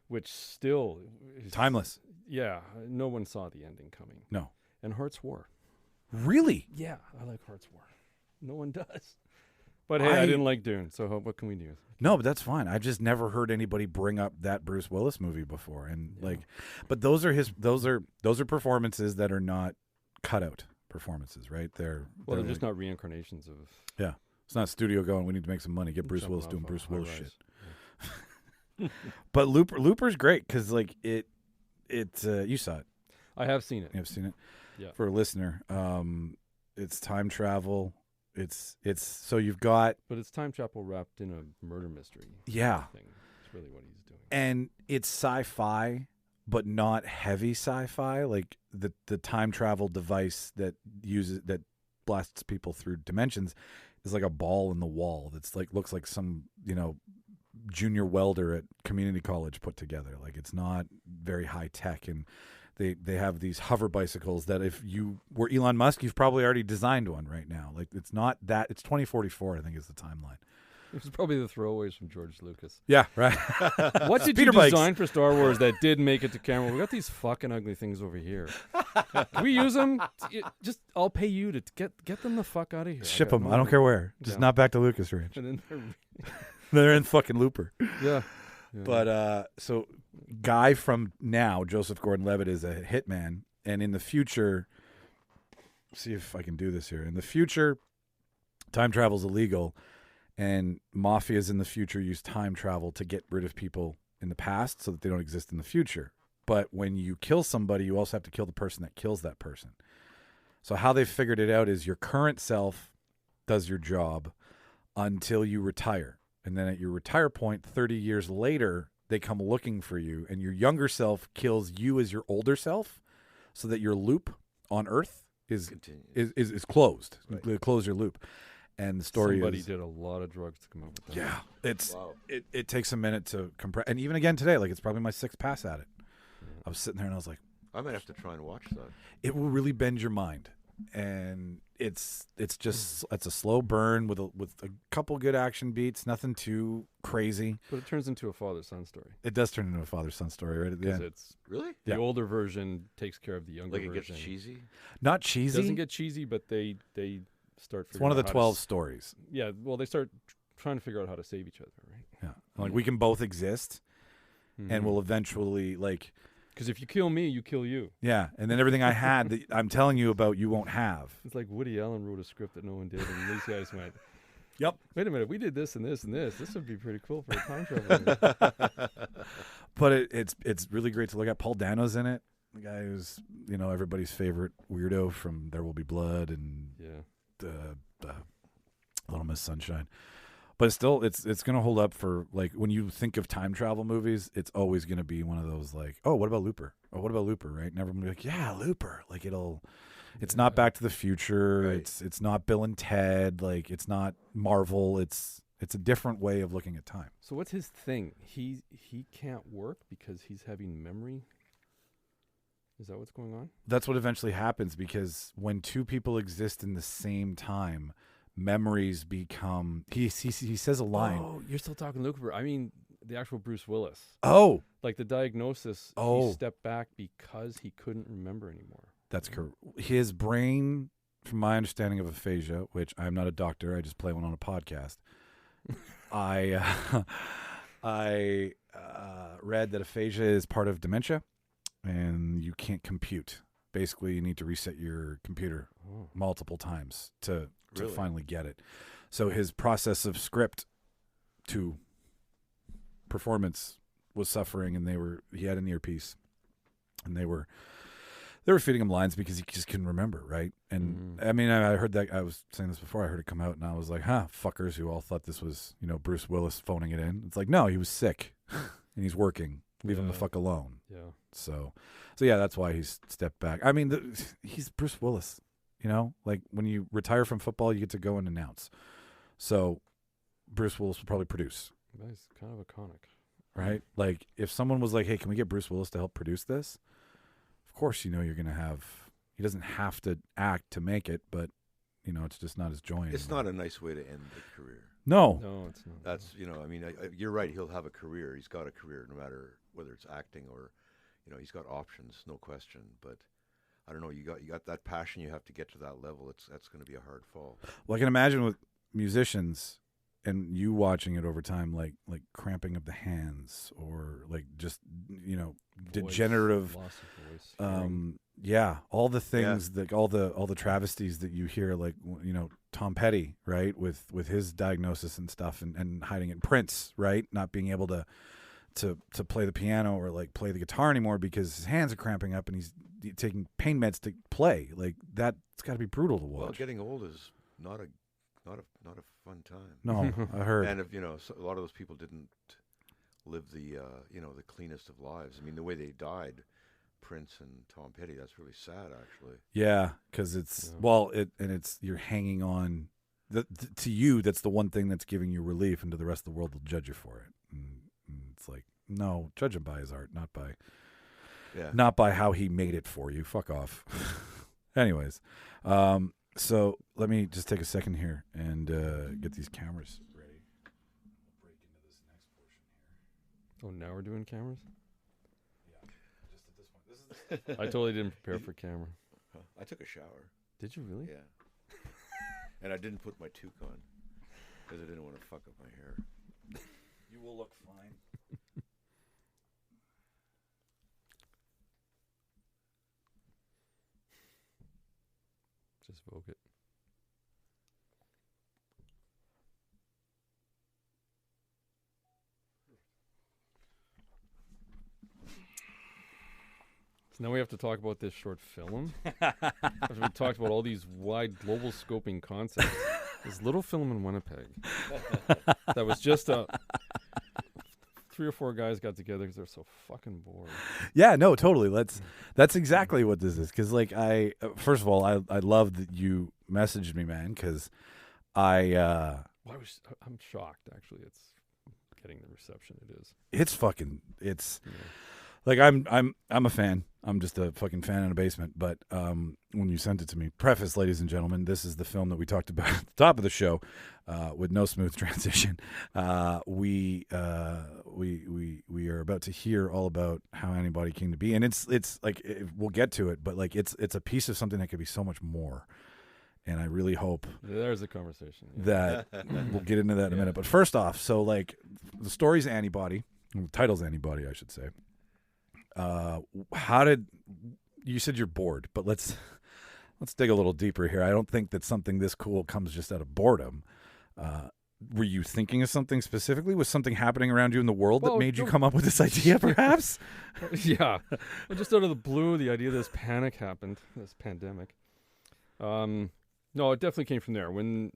which still is
Timeless.
Yeah, no one saw the ending coming.
No.
And Hearts War.
Really?
Yeah, I like Hearts War. No one does. But hey, I didn't like Dune, so what can we do?
No, but that's fine. I've just never heard anybody bring up that Bruce Willis movie before, and but those are performances that are not cutout performances, right? They're
just not reincarnations of.
Yeah, it's not studio going. We need to make some money. Get Bruce
jumping
Willis
off
doing
a
Bruce Willis
high-rise.
shit. But Looper's great because like it you saw it.
I have seen it.
You have seen it.
Yeah.
For a listener, it's time travel. It's so you've got
But it's time travel wrapped in a murder mystery.
Yeah.
Thing. It's really what he's doing.
And it's sci-fi, but not heavy sci-fi. Like the time travel device that blasts people through dimensions is like a ball in the wall. That's like looks like some junior welder at community college put together. Like it's not very high tech, and they have these hover bicycles that if you were Elon Musk, you've probably already designed one right now. Like it's not that. It's 2044, I think, is the timeline.
It was probably the throwaways from George Lucas.
Yeah, right.
What did
Peter
you
bikes.
design for Star Wars that did make it to camera? We got these fucking ugly things over here. Can we use them? Just I'll pay you to get them the fuck out of here.
Ship them. I don't care where. Just not back to Lucas Ranch.
And then
They're in fucking Looper.
yeah.
But so guy from now, Joseph Gordon-Levitt, is a hitman, and in the future, see if I can do this here. In the future, time travel's illegal, and mafias in the future use time travel to get rid of people in the past so that they don't exist in the future. But when you kill somebody, you also have to kill the person that kills that person. So how they figured it out is your current self does your job until you retire. And then at your retire point, 30 years later, they come looking for you, and your younger self kills you as your older self, so that your loop on Earth is closed.
Right.
You close your loop. And the story
Somebody
is
did a lot of drugs to come up with that.
yeah, it's
Wow.
it takes a minute to compress. And even again today, like it's probably my 6th pass at it. I was sitting there and I was like,
I might have to try and watch that.
it will really bend your mind. And it's a slow burn with a couple good action beats, nothing too crazy.
But it turns into a father-son story.
It does turn into a father-son story right at the
Because
end.
it's
Really?
the
Yeah.
older version takes care of the younger
Like it
version.
gets cheesy?
Not
It
cheesy.
doesn't get cheesy, but they start
It's one of the
figuring out how to
12 stories.
Yeah, well, they start trying to figure out how to save each other, right?
Yeah. Like we can both exist and we'll eventually like
Because if you kill me, you kill you.
yeah, and then everything I had that I'm telling you about you won't have.
It's like Woody Allen wrote a script that no one did, and these guys went,
Yep.
wait a minute, we did this and this and this. This would be pretty cool for a time travel.
But it's really great to look at. Paul Dano's in it. The guy who's, everybody's favorite weirdo from There Will Be Blood and
Yeah.
Little Miss Sunshine. But still, it's going to hold up for, like, when you think of time travel movies, it's always going to be one of those, like, oh, what about Looper? Oh, what about Looper, right? And everyone will be like, yeah, Looper. Like, it's not Back to the Future.
Right.
It's not Bill and Ted. Like, it's not Marvel. It's It's a different way of looking at time.
So what's his thing? He can't work because he's having memory. Is that what's going on?
That's what eventually happens, because when two people exist in the same time, memories become. He says a line.
Oh, you're still talking Luke. I mean, the actual Bruce Willis.
Oh,
Like the diagnosis.
Oh.
He stepped back because he couldn't remember anymore.
that's correct. His brain, from my understanding of aphasia, which I'm not a doctor, I just play one on a podcast. I read that aphasia is part of dementia, and you can't compute. Basically, you need to reset your computer multiple times to
Really?
finally get it. So his process of script to performance was suffering, and he had an earpiece, and they were feeding him lines because he just couldn't remember, right? And I mean, I heard that. I was saying this before. I heard it come out, and I was like, "Huh, fuckers!" Who all thought this was, Bruce Willis phoning it in. It's like, no, he was sick, and he's working. Leave him the fuck alone.
Yeah.
So yeah, that's why he's stepped back. I mean, he's Bruce Willis. Like when you retire from football, you get to go and announce. So Bruce Willis will probably produce,
That's kind of iconic.
right? Like if someone was like, "Hey, can we get Bruce Willis to help produce this?" Of course, you're going to have. He doesn't have to act to make it, but it's just not his joint.
It's not a nice way to end a career.
No.
No, it's not.
That's I mean, you're right. He'll have a career. He's got a career, no matter whether it's acting or, he's got options, no question. But I don't know. You got that passion. You have to get to that level. That's going to be a hard fall.
Well, I can imagine with musicians and you watching it over time, like cramping of the hands or like just degenerative.
Loss of voice.
Yeah, all the things that all the travesties that you hear, like Tom Petty, right, with his diagnosis and stuff, and hiding it. Prince, right, not being able to play the piano or like play the guitar anymore because his hands are cramping up and he's taking pain meds to play. Like that's got to be brutal to watch.
Well, getting old is not a fun time.
No, I heard.
And if a lot of those people didn't live the the cleanest of lives. I mean, the way they died, Prince and Tom Petty, that's really sad, actually.
Yeah, because it's you're hanging on. To you, that's the one thing that's giving you relief, and to the rest of the world, will judge you for it. And it's like, no, judge him by his art, not by how he made it for you. Fuck off. Anyways, so let me just take a second here and get these cameras ready. We'll break into this next portion here.
Oh, now we're doing cameras?
Yeah, just at this point. This is
I totally didn't prepare for camera.
I took a shower.
Did you really?
Yeah. And I didn't put my toque on because I didn't want to fuck up my hair.
You will look fine.
Just Vogue it. So now we have to talk about this short film. After we talked about all these wide global scoping concepts. This little film in Winnipeg that was just 3 or 4 guys got together because they're so fucking bored.
Yeah, no, totally. That's exactly what this is. Because first of all, I love that you messaged me, man. Because I'm
shocked. Actually, it's getting the reception it is.
It's like I'm a fan. I'm just a fucking fan in a basement. But when you sent it to me, preface, ladies and gentlemen, this is the film that we talked about at the top of the show, with no smooth transition. We are about to hear all about how Antibody came to be, and it's like we'll get to it, but like it's a piece of something that could be so much more. And I really hope
there's a conversation
that we'll get into that in a minute. But first off, so like the story's Antibody, the title's Antibody, I should say. How did you said you're bored, but let's dig a little deeper here. I don't think that something this cool comes just out of boredom. Were you thinking of something specifically? Was something happening around you in the world that made you come up with this idea, perhaps?
Yeah. Well, just out of the blue, the idea of this panic happened, this pandemic. No, it definitely came from there. When,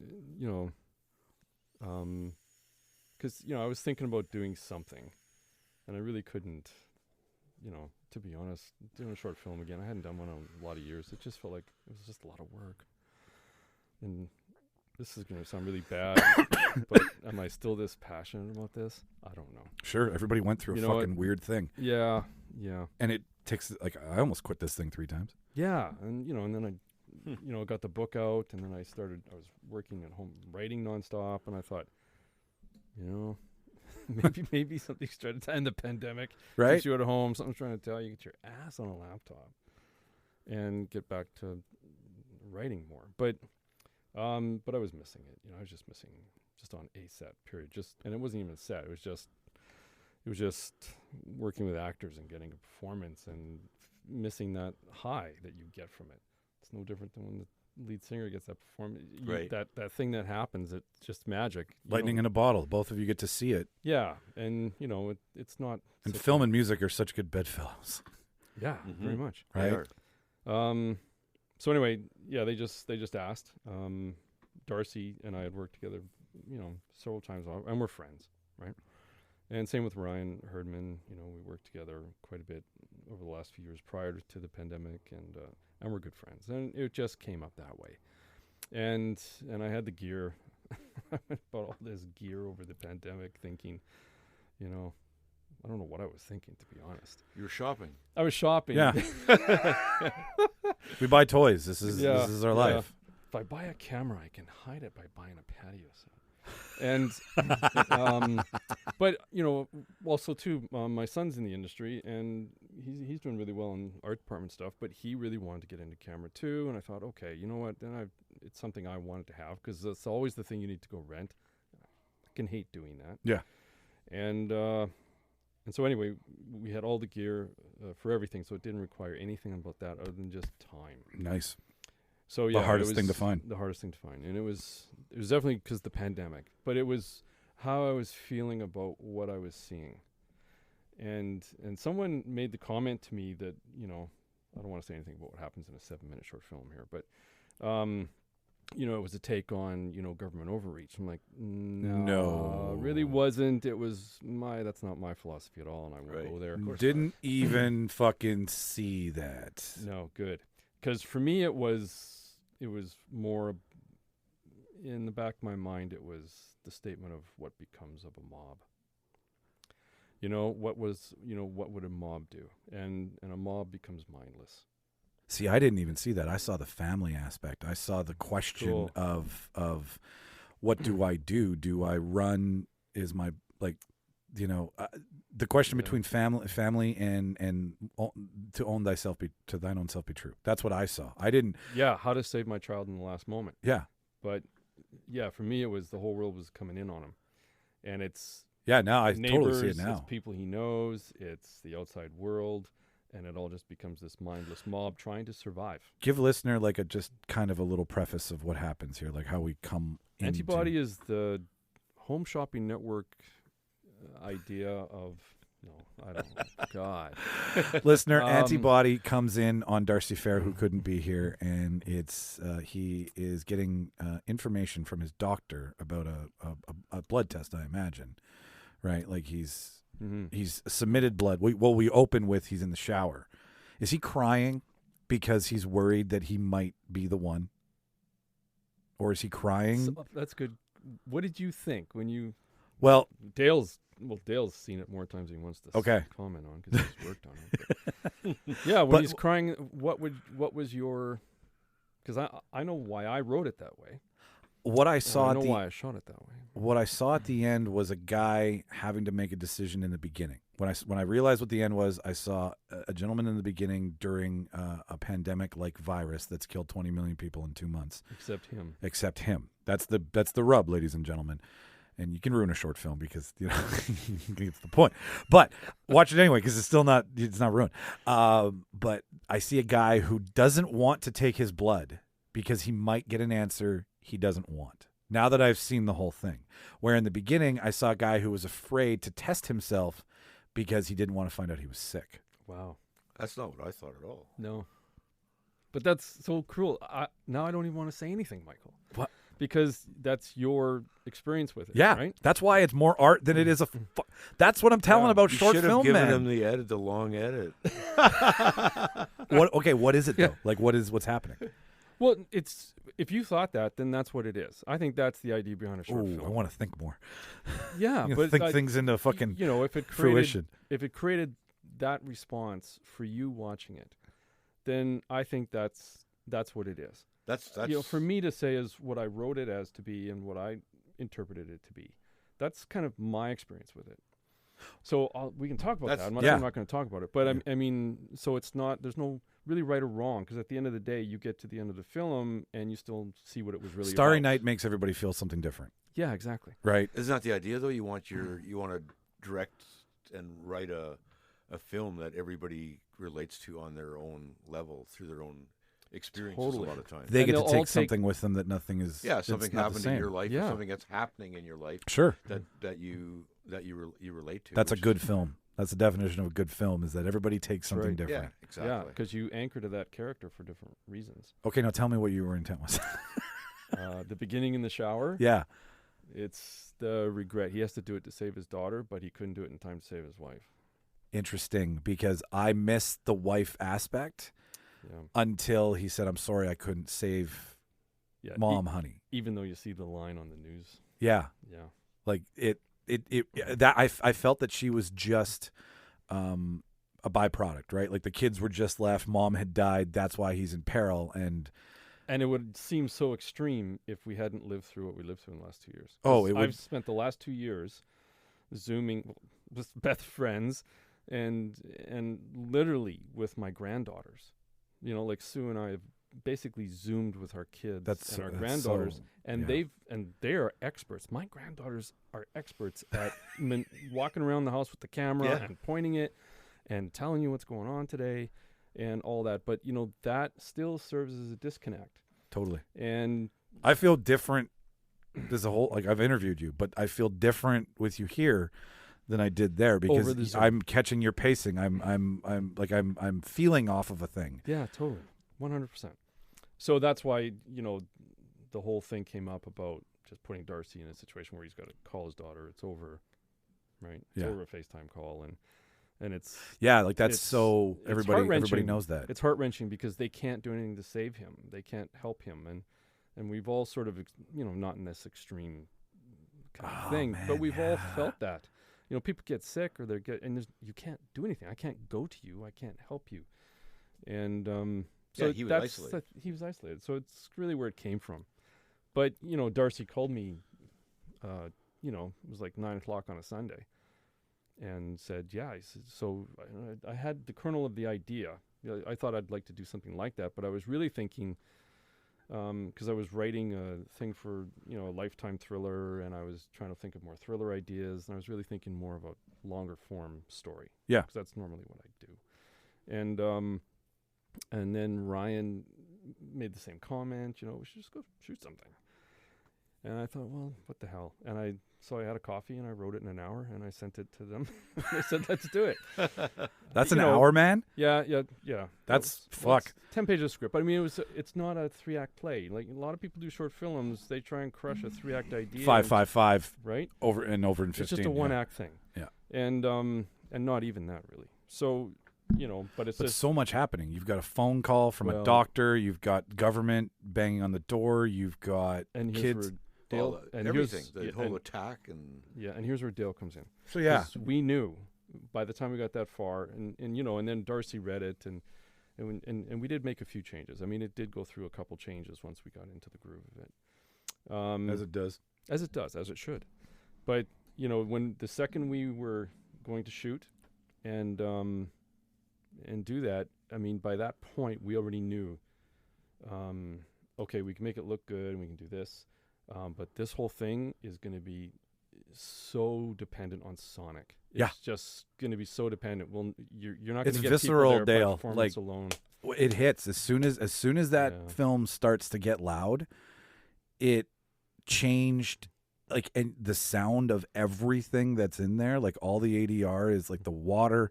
because, I was thinking about doing something, and I really couldn't. To be honest, doing a short film again, I hadn't done one in a lot of years. It just felt like it was just a lot of work. And this is going to sound really bad, but am I still this passionate about this? I don't know.
Sure, everybody went through a
You know
fucking weird thing.
Yeah.
And it takes, like, I almost quit this thing 3 times.
Yeah, and and then I, got the book out, and then I was working at home writing nonstop, and I thought, maybe something's trying to end the pandemic.
Right.
Keeps you at home, something's trying to tell you, get your ass on a laptop and get back to writing more. But I was missing it. I was just missing just on a set, period. And it wasn't even a set. It was just working with actors and getting a performance and missing that high that you get from it. It's no different than when the lead singer gets that performance.
Right.
That thing that happens, it's just magic.
Lightning in a bottle. Both of you get to see it.
Yeah, and it's not.
And film and music are such good bedfellows.
Yeah, very much.
They
Right.
are.
So anyway, yeah, they just asked. Darcy and I had worked together, several times, and we're friends, right? And same with Ryan Herdman. We worked together quite a bit over the last few years prior to the pandemic, and we're good friends. And it just came up that way. And I had the gear. I bought all this gear over the pandemic, thinking, I don't know what I was thinking, to be honest.
You were shopping.
I was shopping.
Yeah. We buy toys. This is our life.
If I buy a camera, I can hide it by buying a patio set. And, but also too, my son's in the industry, and he's doing really well in art department stuff. But he really wanted to get into camera too, and I thought, okay, you know what? Then it's something I wanted to have, because that's always the thing you need to go rent. I can hate doing that.
Yeah.
And so anyway, we had all the gear for everything, so it didn't require anything about that other than just time.
Nice.
So yeah,
The hardest thing to find.
The hardest thing to find, and it was definitely because of the pandemic, but it was how I was feeling about what I was seeing, and someone made the comment to me that I don't want to say anything about what happens in a 7-minute short film here, but it was a take on government overreach. I'm like, no, it really wasn't. It was that's not my philosophy at all, and I won't go there.
Didn't even fucking see that.
No, good, because for me it was more in the back of my mind. It was the statement of what becomes of a mob. What would a mob do? And a mob becomes mindless.
See, I didn't even see that. I saw the family aspect. I saw the question of what do I do? Do I run? Is my the question between family and to own thyself to thine own self be true. That's what I saw. I didn't.
Yeah, how to save my child in the last moment.
Yeah,
but yeah, for me it was the whole world was coming in on him, and it's
now I
neighbors,
totally see it now.
It's people he knows. It's the outside world. And it all just becomes this mindless mob trying to survive.
Give listener a just kind of a little preface of what happens here, like how we come into...
Antibody is the home shopping network idea of... No, I don't know. God.
Listener, Antibody comes in on Darcy Fehr, who couldn't be here, and it's he is getting information from his doctor about a blood test, I imagine. Right? Like he's submitted blood. We open with he's in the shower. Is he crying because he's worried that he might be the one? Or is he crying?
That's good. What did you think when you...
Well,
Dale's seen it more times than he wants to comment on because he's worked on it. But yeah, when he's crying, what was your... Because I know why I wrote it that way.
What I saw
I know why I shot it that way.
What I saw at the end was a guy having to make a decision in the beginning. When I realized what the end was, I saw a gentleman in the beginning during a pandemic-like virus that's killed 20 million people in 2 months. Except him. That's the rub, ladies and gentlemen. And you can ruin a short film because it's the point. But watch it anyway because it's not ruined. But I see a guy who doesn't want to take his blood because he might get an answer he doesn't want. Now that I've seen the whole thing, where in the beginning I saw a guy who was afraid to test himself because he didn't want to find out he was sick.
Wow.
That's not what I thought at all.
No. But that's so cruel. Now I don't even want to say anything, Michael.
What?
Because that's your experience with it.
Yeah,
right?
That's why it's more art than it is that's what I'm telling about short film,
man. You should have
man.
given him the long edit.
What is it though? Like what's happening?
Well, it's if you thought that, then that's what it is. I think that's the idea behind a short
Ooh,
film.
I want to think more.
Yeah,
I'm gonna
but
think
I-
things into fucking
you know, if it
fruition.
created that response for you watching it, then I think that's what it is.
That's
You know, for me to say is what I wrote it as to be and what I interpreted it to be. That's kind of my experience with it. So we can talk about
That's-
that. I'm not,
yeah.
I'm not going to talk about it, but I mean, so it's not. There's no really right or wrong because at the end of the day, you get to the end of the film and you still see what it was really.
Starry
about.
Night makes everybody feel something different,
Yeah, exactly.
right?
Isn't that the idea though? You want to direct and write a film that everybody relates to on their own level through their own experiences
Totally.
a lot of times.
They
And
get
they'll
to
all
take
take-
something with them that nothing is.
Yeah,
it's
something
not the
happened in
same.
your life, or
Yeah.
something that's happening in your life
Sure,
that you relate to.
that's a
which
good
is-
film. That's the definition of a good film: is that everybody takes something
right.
Yeah,
different.
exactly.
Yeah, because you anchor to that character for different reasons.
Okay, now tell me what your intent was.
The beginning in the shower.
Yeah,
It's the regret. He has to do it to save his daughter, but he couldn't do it in time to save his wife.
interesting, because I missed the wife aspect
Yeah.
until he said, "I'm sorry, I couldn't save
Yeah.
mom, honey."
Even though you see the line on the news.
Yeah,
Yeah.
like that I felt that she was just a byproduct, right? Like the kids were just left, mom had died, that's why he's in peril. And
And it would seem so extreme if we hadn't lived through what we lived through in the last 2 years.
Oh,
'Cause
it would-
I've spent the last 2 years Zooming with Beth friends and literally with my granddaughters. You know, like Sue and I have basically Zoomed with our kids and our granddaughters, and
yeah.
they are experts. My granddaughters are experts at walking around the house with the camera
Yeah.
and pointing it and telling you what's going on today and all that. But you know, that still serves as a disconnect.
totally.
And
I feel different. There's a whole, like, I've interviewed you, but I feel different with you here than I did there
Over
because
the Zoom.
I'm catching your pacing. I'm feeling off of a thing.
yeah, totally, 100%. So that's why, you know, the whole thing came up about just putting Darcy in a situation where he's got to call his daughter. It's over, right? It's
Yeah.
over a FaceTime call, and it's
Yeah, like that's
It's-
so
it's
everybody
heart-wrenching.
knows that.
it's heart wrenching because they can't do anything to save him. They can't help him, and we've all sort of, you know, not in this extreme kind of
Oh,
thing,
man,
but we've all
yeah.
felt that. You know, people get sick or you can't do anything. I can't go to you. I can't help you, and so
Yeah, he was
that's
isolated.
he was isolated. So it's really where it came from. But you know, Darcy called me. You know, it was like 9:00 on a Sunday, and said, "Yeah." He said, so I had the kernel of the idea. You know, I thought I'd like to do something like that, but I was really thinking, because I was writing a thing for, you know, a Lifetime thriller, and I was trying to think of more thriller ideas, and I was really thinking more of a longer form story.
Yeah.
because that's normally what I do. And then Ryan made the same comment. You know, we should just go shoot something. And I thought, well, what the hell? And so I had a coffee and I wrote it in an hour and I sent it to them. They said, let's do it.
That's
you
an
know,
hour, man.
Yeah.
That's
Well,
fuck.
it's 10 pages of script. But I mean, it's not a 3-act play. Like a lot of people do short films, they try and crush a 3-act idea.
5
Right?
over in 15.
It's just a
yeah.
1-act thing.
Yeah.
And not even that really. So, you know, but it's
But
just
so much happening. You've got a phone call from a
Well-
doctor. You've got government banging on the door. You've got
and here's
kids.
where Dale and
everything,
here's-
the whole attack, and
and here's where Dale comes in.
So yeah,
'Cause we knew by the time we got that far, and you know, and then Darcy read it, and we did make a few changes. I mean, it did go through a couple changes once we got into the groove of it.
as it does.
As it does, as it should. But you know, when the second we were going to shoot and do that, I mean, by that point we already knew. Okay, we can make it look good, and we can do this. But this whole thing is going to be so dependent on Sonic. It's
Yeah.
just going to be so dependent. Well, you're not going
It's
to get
visceral,
people there
Dale,
by performance
like-
alone.
It hits as soon as that
Yeah.
film starts to get loud. It changed, like, and the sound of everything that's in there, like all the ADR is like the water,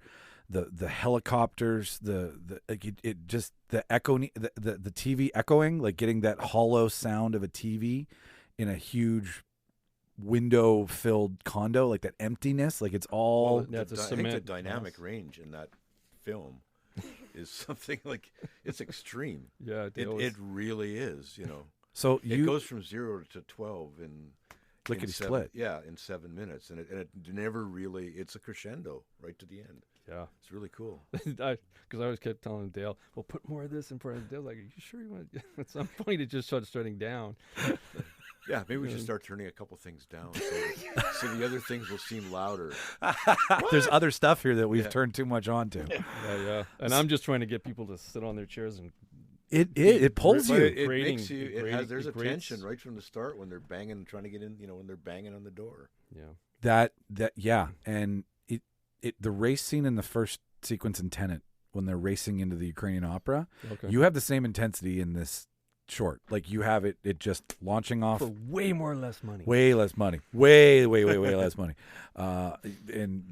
the helicopters, the like it just the echo, the TV echoing, like getting that hollow sound of a TV in a huge window filled condo, like that emptiness, like it's all
Yeah, it's a
I think the
cement
dynamic
house.
range in that film is something like it's extreme.
Yeah,
It really is. You know,
So
it goes from 0 to 12 in
lickety
seven,
split.
Yeah, in 7 minutes, and it never really. It's a crescendo right to the end.
Yeah.
It's really cool.
Because I always kept telling Dale, well, put more of this in front of Dale. Like, are you sure you want to? At some point, it just started shutting down.
Yeah, maybe we should start turning a couple things down so the other things will seem louder.
There's other stuff here that we've
Yeah.
turned too much on to.
Yeah. And I'm just trying to get people to sit on their chairs and
It pulls
But
you.
it
Grading-
makes you. There's a
grates-
tension right from the start when they're banging and trying to get in. You know, when they're banging on the door.
yeah.
And the race scene in the first sequence in Tenet when they're racing into the Ukrainian opera,
Okay.
you have the same intensity in this short. Like you have it just launching off
For way more or less money.
way less money, way less money, and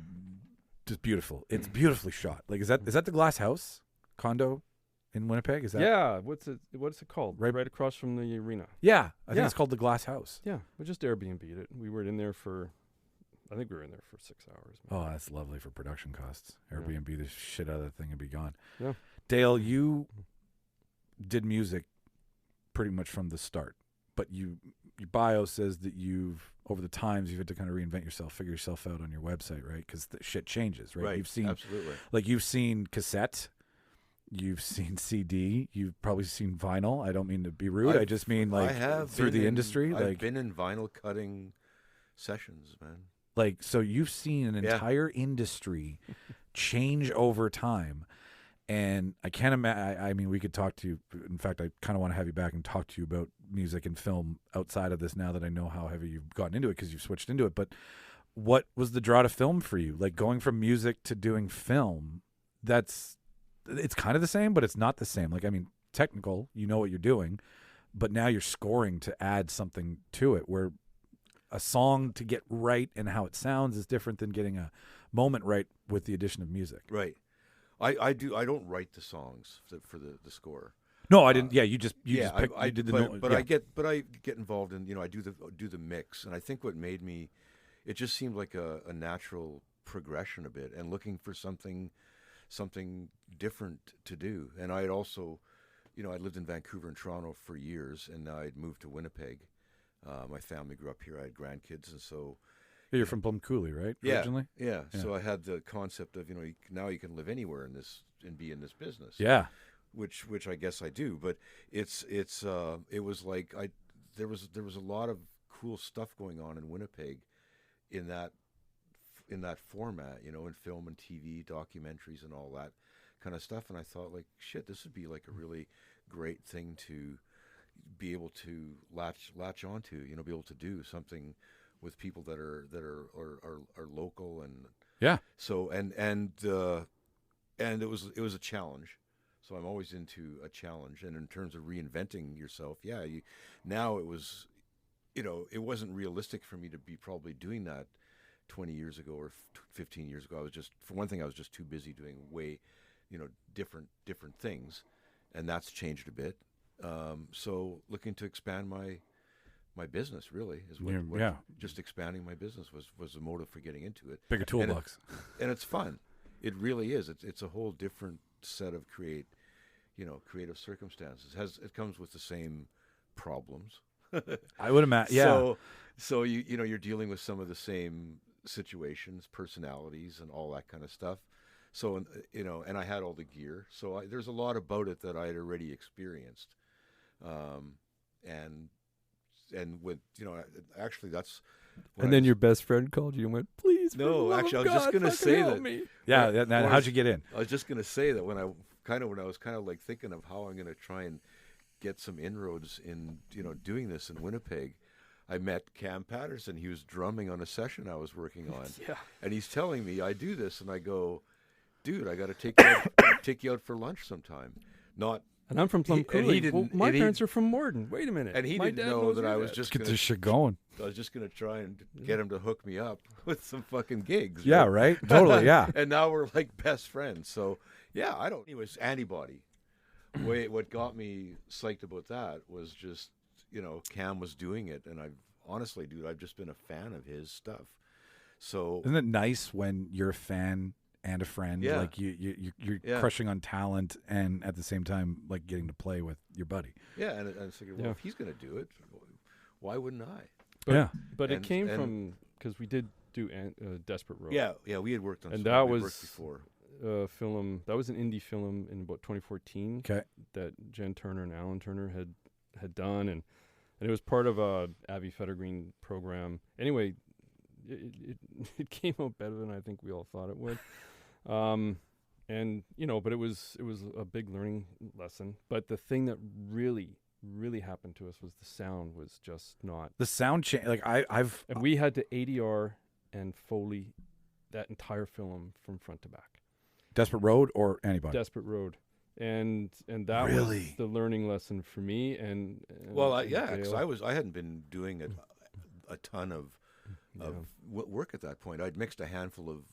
just beautiful. It's beautifully shot. Like is that the Glass House condo in Winnipeg? Is that?
Yeah. What's it called? Right across from the arena.
Yeah, I think
Yeah.
it's called the Glass House.
Yeah. We just Airbnb'd it. We were in there for, I think we were in there for 6 hours.
Oh, that's lovely for production costs.
Yeah.
Airbnb the shit out of that thing and be gone.
Yeah.
Dale, you did music pretty much from the start, but your bio says that over the times you've had to kind of reinvent yourself, figure yourself out on your website, right? Because the shit changes, right? You've seen
absolutely.
you've seen cassette, you've seen CD, you've probably seen vinyl. I don't mean to be rude. I just mean
I have
through the industry.
I've been in vinyl cutting sessions, man.
Like, so you've seen an entire industry change over time. And I can't imagine, I mean, we could talk to you. In fact, I kind of want to have you back and talk to you about music and film outside of this now that I know how heavy you've gotten into it because you've switched into it. But what was the draw to film for you? Like going from music to doing film, it's kind of the same, but it's not the same. Like, I mean, technical, you know what you're doing, but now you're scoring to add something to it where a song to get right and how it sounds is different than getting a moment right with the addition of music.
Right. I don't write the songs for the score.
No, I didn't. You just picked,
I
you did the
but
yeah.
I get involved in, I do the mix, and I think what made me, it just seemed like a natural progression a bit, and looking for something different to do. And I had also, I lived in Vancouver and Toronto for years, and I'd moved to Winnipeg. My family grew up here. I had grandkids, and so.
You're from Plum Coulee, right? Originally?
Yeah. So I had the concept of, now you can live anywhere in this and be in this business.
Yeah.
Which I guess I do, but it was like there was a lot of cool stuff going on in Winnipeg in that format, in film and TV, documentaries and all that kind of stuff. And I thought, like, shit, this would be like a really great thing to be able to latch onto, be able to do something with people that are local. And
yeah.
So and it was a challenge. So I'm always into a challenge. And in terms of reinventing yourself, now it was, it wasn't realistic for me to be probably doing that 20 years ago or 15 years ago. I was just, for one thing, I was just too busy doing way, different things, and that's changed a bit. So looking to expand my business really is what just expanding my business was the motive for getting into it.
Bigger toolbox.
And it's fun. It really is. It's a whole different set of creative circumstances. It comes with the same problems.
I would imagine. Yeah.
So you're dealing with some of the same situations, personalities, and all that kind of stuff. So and I had all the gear. So there's a lot about it that I had already experienced, and with actually that's.
And then your best friend called you and went, "Please."
No, actually, I was just gonna say that.
Me.
Yeah. How'd you get in?
I was just gonna say that when I was kind of like thinking of how I'm gonna try and get some inroads in doing this in Winnipeg, I met Cam Patterson. He was drumming on a session I was working on, and he's telling me I do this, and I go, dude, I got to take you out for lunch sometime.
And I'm from Plum Coulee. My
he-
parents are from Morden. Wait a minute.
And he
My
didn't
dad
know
knows
that
your
I was
dad.
just
Get
gonna,
this shit going.
I was just gonna try and get him to hook me up with some fucking gigs.
Yeah. Right. Totally. Yeah.
And now we're like best friends. So yeah, Anyways, Antibody. What got me psyched about that was just Cam was doing it, and I've just been a fan of his stuff. So
Isn't it nice when you're a fan and a friend.
Yeah.
Like you're
Yeah.
crushing on talent, and at the same time, like getting to play with your buddy.
Yeah, and I was thinking, well,
Yeah.
if he's going to do it, why wouldn't I?
But, But it
And-
came
and-
from because we did do Desperate Road.
Yeah, we had worked on
And
some
that
we'd
was
worked before.
Film. That was an indie film in about 2014
Okay.
that Jen Turner and Alan Turner had done, and it was part of a Avi Fettergreen program. Anyway, it came out better than I think we all thought it would. And but it was a big learning lesson. But the thing that really happened to us was the sound was just not.
The sound change, like I've
And we had to ADR and Foley that entire film from front to back.
Desperate Road or Antibody.
Desperate Road. And that
Really?
was the learning lesson for me. And
Well,
and
yeah, because
Dale.
I hadn't been doing a ton of work at that point. I'd mixed a handful of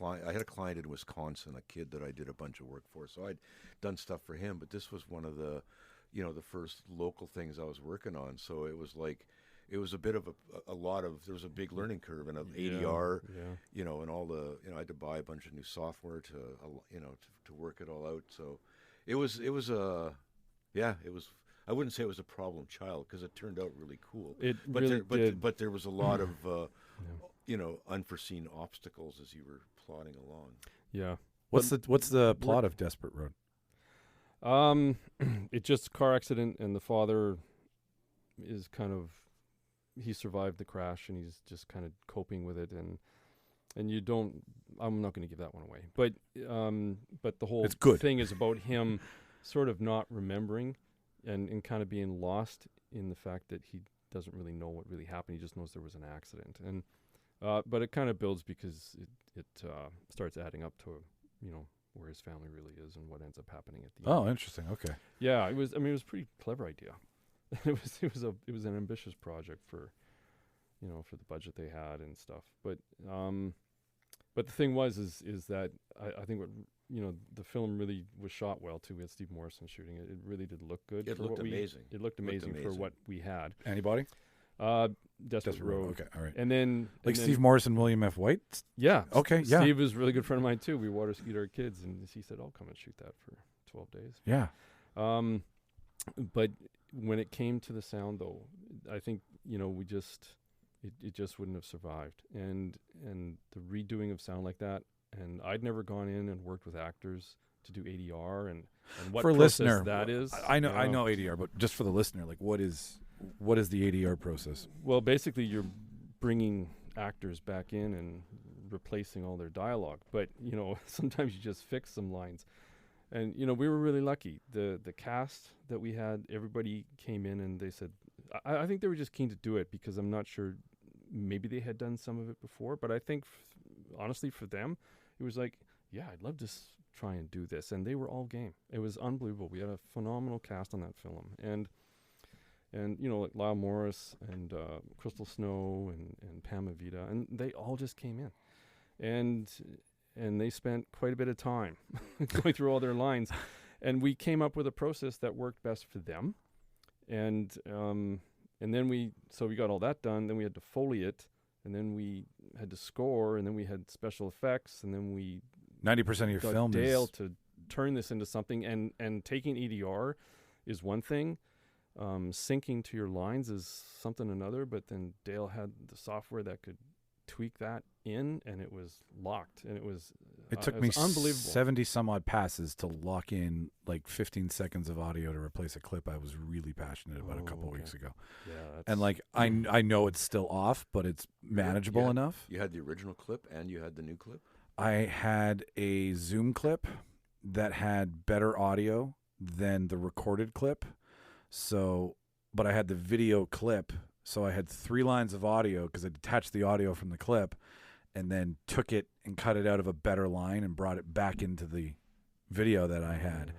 I had a client in Wisconsin, a kid that I did a bunch of work for, so I'd done stuff for him. But this was one of the, the first local things I was working on. So it was like, it was a bit of a lot of, there was a big learning curve and ADR, and all the, I had to buy a bunch of new software to work it all out. So it was I wouldn't say it was a problem child because it turned out really cool. But there was a lot of, unforeseen obstacles as you were plodding along.
Yeah.
What's the plot of Desperate Road?
It's just a car accident, and the father is he survived the crash, and he's just kind of coping with it, and I'm not going to give that one away, but the whole
It's good.
thing is about him sort of not remembering and kind of being lost in the fact that he doesn't really know what really happened. He just knows there was an accident, and but it kind of builds because it starts adding up to where his family really is and what ends up happening at the end.
Oh, interesting. Okay.
Yeah, it was. I mean, it was a pretty clever idea. It was an ambitious project for the budget they had and stuff. But the thing was that I think what the film really was shot well too. We had Steve Morrison shooting it. It really did look good.
It looked amazing.
It looked amazing for what we had.
Antibody?
Desperate Road.
Okay, all right.
And then
Steve Morrison, William F. White?
Yeah.
Okay, yeah.
Steve was a really good friend of mine too. We water skied our kids, and he said, "I'll come and shoot that for 12 days."
Yeah.
But when it came to the sound, though, I think we just it just wouldn't have survived. And the redoing of sound like that, and I'd never gone in and worked with actors to do ADR and what
for a
process
listener,
that is.
I know ADR, but just for the listener, like what is the ADR process?
Well, basically, you're bringing actors back in and replacing all their dialogue. But sometimes you just fix some lines. And we were really lucky. The cast that we had, everybody came in and they said, I think they were just keen to do it because I'm not sure. Maybe they had done some of it before, but I think honestly for them, it was like, yeah, I'd love to try and do this, and they were all game. It was unbelievable. We had a phenomenal cast on that film, and like Lyle Morris and Crystal Snow and Pam Avita, and they all just came in, and they spent quite a bit of time going through all their lines, and we came up with a process that worked best for them, and then we got all that done. Then we had to Foley it, and then we had to score, and then we had special effects, and then we
90% of your
got
film
Dale
is
to turn this into something. And taking EDR is one thing. Syncing to your lines is something another. But then Dale had the software that could tweak that in, and it was locked, and it was
It took
it
me
was unbelievable.
70 some odd passes to lock in like 15 seconds of audio to replace a clip I was really passionate about a couple weeks ago.
Yeah,
And like I know it's still off, but it's manageable
Yeah.
enough.
You had the original clip and you had the new clip?
I had a Zoom clip that had better audio than the recorded clip. But I had the video clip, so I had 3 lines of audio because I detached the audio from the clip and then took it and cut it out of a better line and brought it back into the video that I had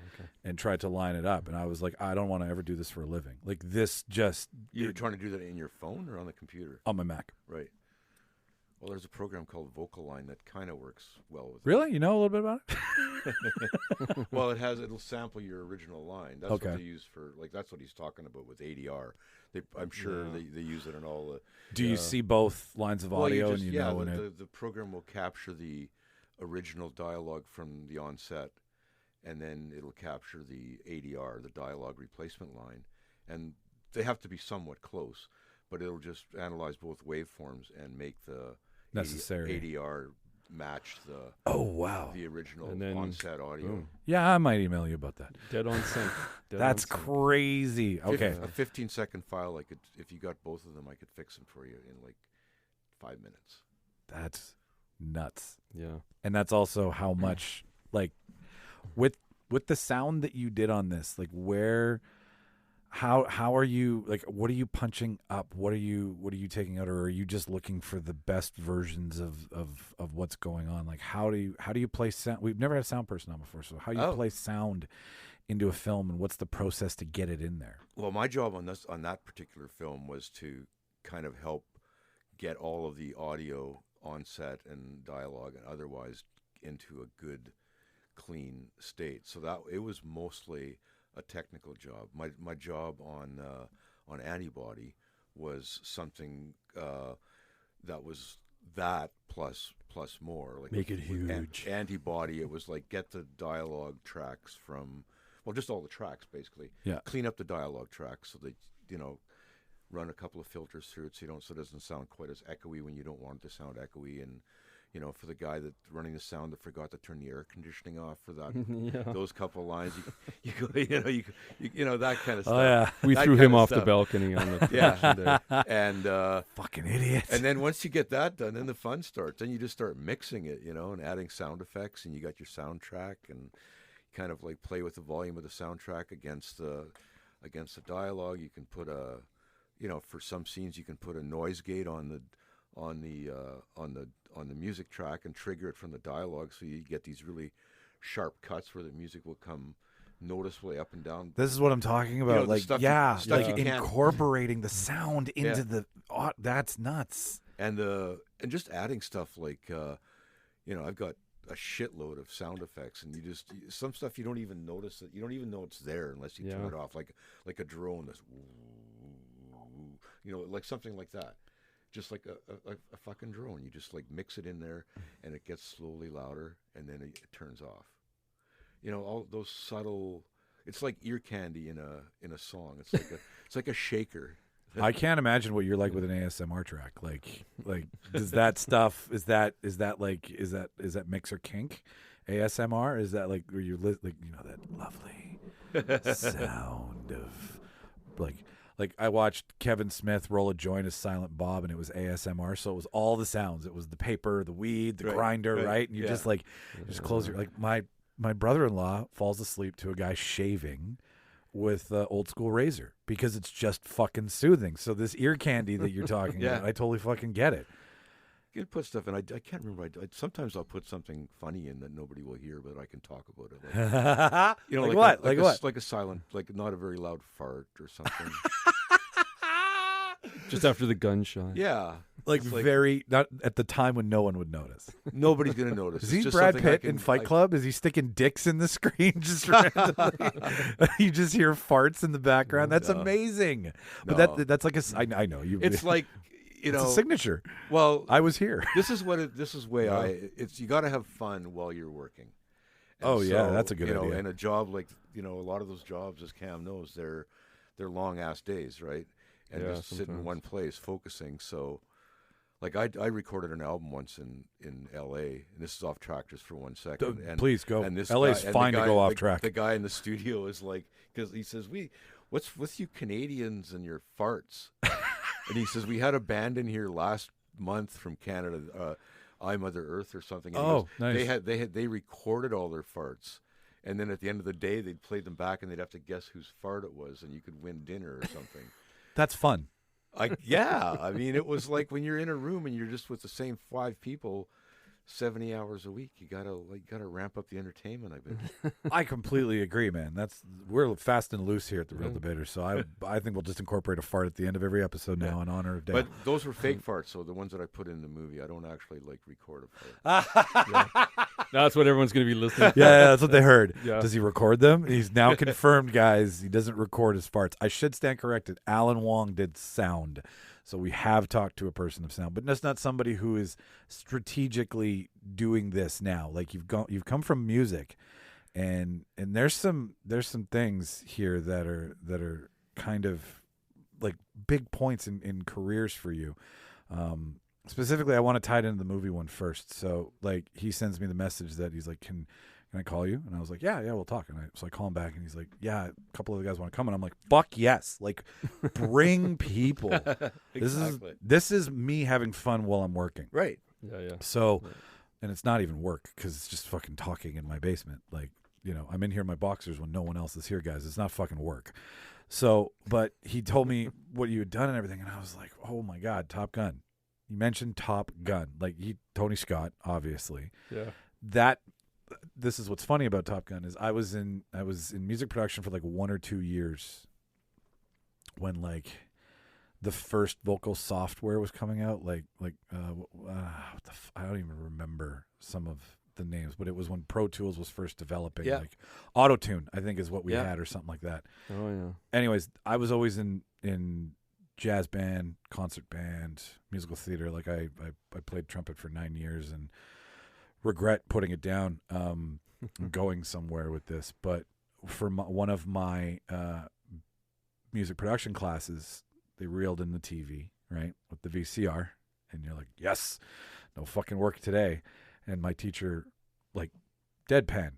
and tried to line it up. And I was like, I don't want to ever do this for a living. Like this just...
You were trying to do that in your phone or on the computer?
On my Mac.
Right. Well, there's a program called Vocal Line that kind of works well with
Really? You know a little bit about it?
Well, it'll sample your original line. That's what they use for, like, that's what he's talking about with ADR. I'm sure they use it in all the...
Do you see both lines of audio
well,
and you know when
the program will capture the original dialogue from the onset, and then it'll capture the ADR, the dialogue replacement line, and they have to be somewhat close, but it'll just analyze both waveforms and make the
Necessary
ADR match the the original
And then,
onset audio.
boom.
Yeah, I might email you about that.
Dead on sync. Dead
That's
on sync.
crazy. Okay.
A 15-second file, I could, if you got both of them, I could fix them for you in like 5 minutes.
That's nuts.
Yeah.
And that's also how much, like, with the sound that you did on this, like, how are you, like, what are you punching up? What are you taking out, or are you just looking for the best versions of what's going on? Like, how do you play sound? We've never had a sound person on before, so how do you play sound into a film, and what's the process to get it in there?
Well, my job on that particular film was to kind of help get all of the audio on set and dialogue and otherwise into a good, clean state. So that it was mostly a technical job. My job on Antibody was something that was that plus more. Like
Make it huge.
Antibody, it was like get the dialogue tracks from, well, just all the tracks basically.
Yeah.
Clean up the dialogue tracks so that run a couple of filters through it so it doesn't sound quite as echoey when you don't want it to sound echoey. And for the guy that's running the sound that forgot to turn the air conditioning off for that those couple of lines, you go, that kind of stuff.
Oh yeah,
We
That
threw
kind
him
of
off the
stuff.
balcony on the
Yeah, and
fucking idiot.
and then once you get that done, then the fun starts. Then you just start mixing it, and adding sound effects, and you got your soundtrack, and kind of like play with the volume of the soundtrack against the dialogue. You can put for some scenes you can put a noise gate on the music track and trigger it from the dialogue, so you get these really sharp cuts where the music will come noticeably up and down.
This is what I'm talking about.
the
Like,
stuff
yeah,
you
like
can't-
incorporating the sound into the. Oh, that's nuts.
And just adding stuff like I've got a shitload of sound effects, and some stuff you don't even notice that you don't even know it's there unless you turn it off, like a drone that's like something like that, just like a fucking drone. You just like mix it in there, and it gets slowly louder, and then it turns off. All those subtle. It's like ear candy in a song. It's like a shaker.
I can't imagine what you're like with an ASMR track. Like does that stuff is that mixer kink ASMR? Is that like where you that lovely sound of like I watched Kevin Smith roll a joint as Silent Bob, and it was ASMR, so it was all the sounds. It was the paper, the weed, the grinder, right? And you just just close your my brother-in-law falls asleep to a guy shaving with old school razor because it's just fucking soothing. So this ear candy that you're talking about, I totally fucking get it.
You can put stuff in. I can't remember. Sometimes I'll put something funny in that nobody will hear, but I can talk about it.
Like what?
Like a silent, like not a very loud fart or something.
just after the gunshot.
Yeah.
Like very, not at the time when no one would notice.
Nobody's going to notice.
Is
It's
he
just
Brad
something
Pitt in Fight Club? Is he sticking dicks in the screen just randomly? You just hear farts in the background. That's amazing. But
No.
that's like I know you.
It's like,
it's a signature.
Well,
I was here.
This is you got to have fun while you're working. And
Oh, yeah, that's a good idea.
And a job like, a lot of those jobs, as Cam knows, they're long ass days, right? And
Yeah,
just sit in
sometimes.
one place focusing. So, like I recorded an album once in L.A. and this is off track just for 1 second. And
Please go.
And this
LA's
guy- and
fine
the
to
guy-
go off
the-
track.
The guy in the studio is like, because he says, what's with you Canadians and your farts? And he says, we had a band in here last month from Canada, I Mother Earth or something. And he
Oh,
goes,
nice.
they recorded all their farts, and then at the end of the day they'd play them back, and they'd have to guess whose fart it was, and you could win dinner or something.
That's fun.
I mean, it was like when you're in a room and you're just with the same 5 people 70 hours a week. You gotta ramp up the entertainment, I bet.
I completely agree, man. We're fast and loose here at the Reel Debaters, so I think we'll just incorporate a fart at the end of every episode now in honor of Dale.
But those were fake farts, so the ones that I put in the movie, I don't actually record a fart.
Now that's what everyone's going to be listening to.
yeah, that's what they heard.
Yeah.
Does he record them? He's now confirmed, guys. He doesn't record his farts. I should stand corrected. Alan Wong did sound. So we have talked to a person of sound, but that's not somebody who is strategically doing this now. Like you've come from music, and there's some things here that are kind of like big points in careers for you. Specifically, I want to tie it into the movie one first. So like he sends me the message that he's like, can I call you? And I was like, yeah, we'll talk. And so I call him back, and he's like, yeah, a couple of the guys want to come. And I'm like, fuck yes. Like, bring people.
Exactly.
This is me having fun while I'm working.
Right.
Yeah.
So, and it's not even work because it's just fucking talking in my basement. Like, I'm in here in my boxers when no one else is here, guys. It's not fucking work. So, but he told me what you had done and everything. And I was like, oh my God, Top Gun. You mentioned Top Gun. Like, Tony Scott, obviously.
Yeah.
This is what's funny about Top Gun is I was in music production for like 1 or 2 years when like the first vocal software was coming out. I don't even remember some of the names, but it was when Pro Tools was first developing.
Yeah.
Like Auto-Tune, I think is what we had or something like that.
Oh yeah.
Anyways, I was always in jazz band, concert band, musical theater. Like I played trumpet for 9 years and regret putting it down. I'm going somewhere with this, but for one of my music production classes, they reeled in the TV, right, with the VCR, and you're like, yes, no fucking work today. And my teacher, like, deadpan,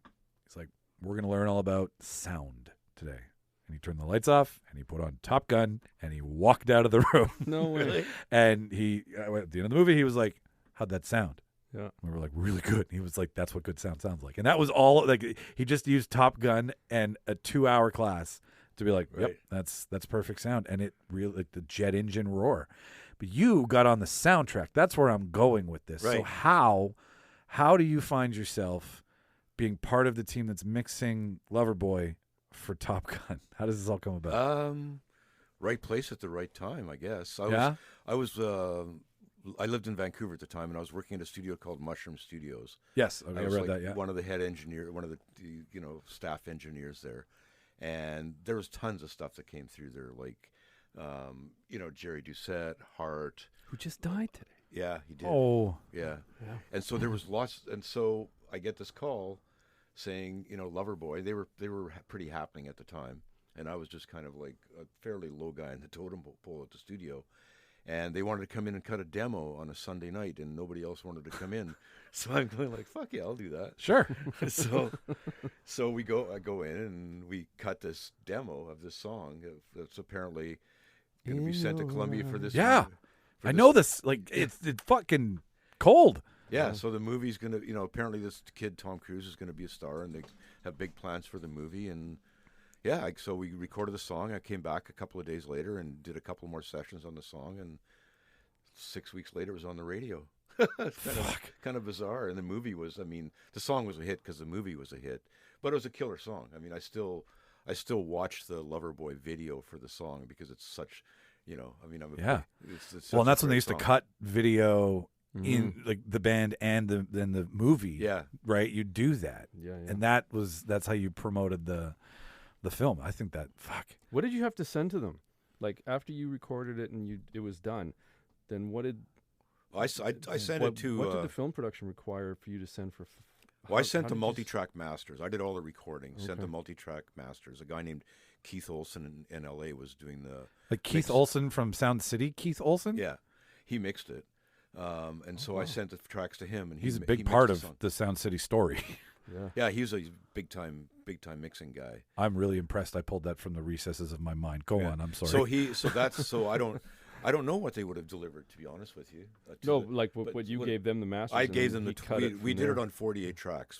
he's like, we're going to learn all about sound today. And he turned the lights off, and he put on Top Gun, and he walked out of the room.
No way.
And at the end of the movie, he was like, how'd that sound?
Yeah.
We were like, really good. He was like, that's what good sound sounds like. And that was all, like, he just used Top Gun and a 2-hour class to be like, yep, that's perfect sound. And it really, like, the jet engine roar. But you got on the soundtrack. That's where I'm going with this.
Right.
So how do you find yourself being part of the team that's mixing Loverboy for Top Gun? How does this all come about?
Right place at the right time, I guess. I lived in Vancouver at the time, and I was working at a studio called Mushroom Studios.
Yes, okay, I
was
read
like
that, yeah.
one of the head engineer, one of the staff engineers there. And there was tons of stuff that came through there, like, Jerry Doucette, Hart.
Who just died today.
Yeah, he did.
Oh.
Yeah. And so there was lots, and so I get this call saying, Loverboy, they were pretty happening at the time. And I was just kind of like a fairly low guy in the totem pole at the studio. And they wanted to come in and cut a demo on a Sunday night, and nobody else wanted to come in. So I'm going like, fuck yeah, I'll do that.
Sure.
So I go in, and we cut this demo of this song that's apparently going to be sent to Columbia for this.
Yeah.
for
I
this-
know this. Like, it's fucking cold.
Yeah, so the movie's going to, apparently this kid, Tom Cruise, is going to be a star, and they have big plans for the movie. And yeah, so we recorded the song. I came back a couple of days later and did a couple more sessions on the song, and 6 weeks later it was on the radio. It's kind of bizarre. And the movie was, the song was a hit because the movie was a hit, but it was a killer song. I still watch the Loverboy video for the song because it's such, it's such
Well, and that's
a
when they
great
used to
song.
cut video in like the band and then the movie.
Yeah.
Right. You do that.
Yeah.
And that's how you promoted the film. I think that
What did you have to send to them? Like after you recorded it and it was done, then what did
I sent it to.
What did the film production require for you to send for?
Well, I sent the multi-track masters. I did all the recording. Sent the multi-track masters. A guy named Keith Olson in L.A. was doing the
Keith Olson from Sound City. Keith Olson.
Yeah, he mixed it, and so I sent the tracks to him. And
He's a
he
big
mixed
part
the
of
song.
the Sound City story.
Yeah, he's a big time mixing guy.
I'm really impressed. I pulled that from the recesses of my mind. Go on. I'm sorry.
So I don't know what they would have delivered, to be honest with you.
What you gave them the masters.
I gave them we did
it
it on 48 tracks,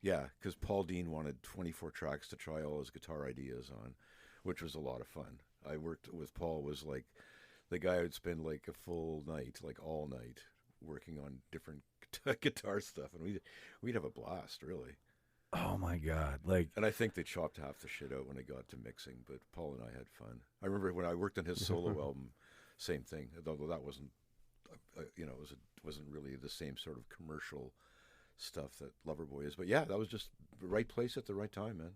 because Paul Dean wanted 24 tracks to try all his guitar ideas on, which was a lot of fun. I worked with Paul, was like the guy would spend like a full night, like all night, working on different guitar stuff, and we'd have a blast, really.
Oh my God!
And I think they chopped half the shit out when it got to mixing, but Paul and I had fun. I remember when I worked on his solo album, same thing. Although that wasn't, wasn't really the same sort of commercial stuff that Loverboy is. But yeah, that was just the right place at the right time, man.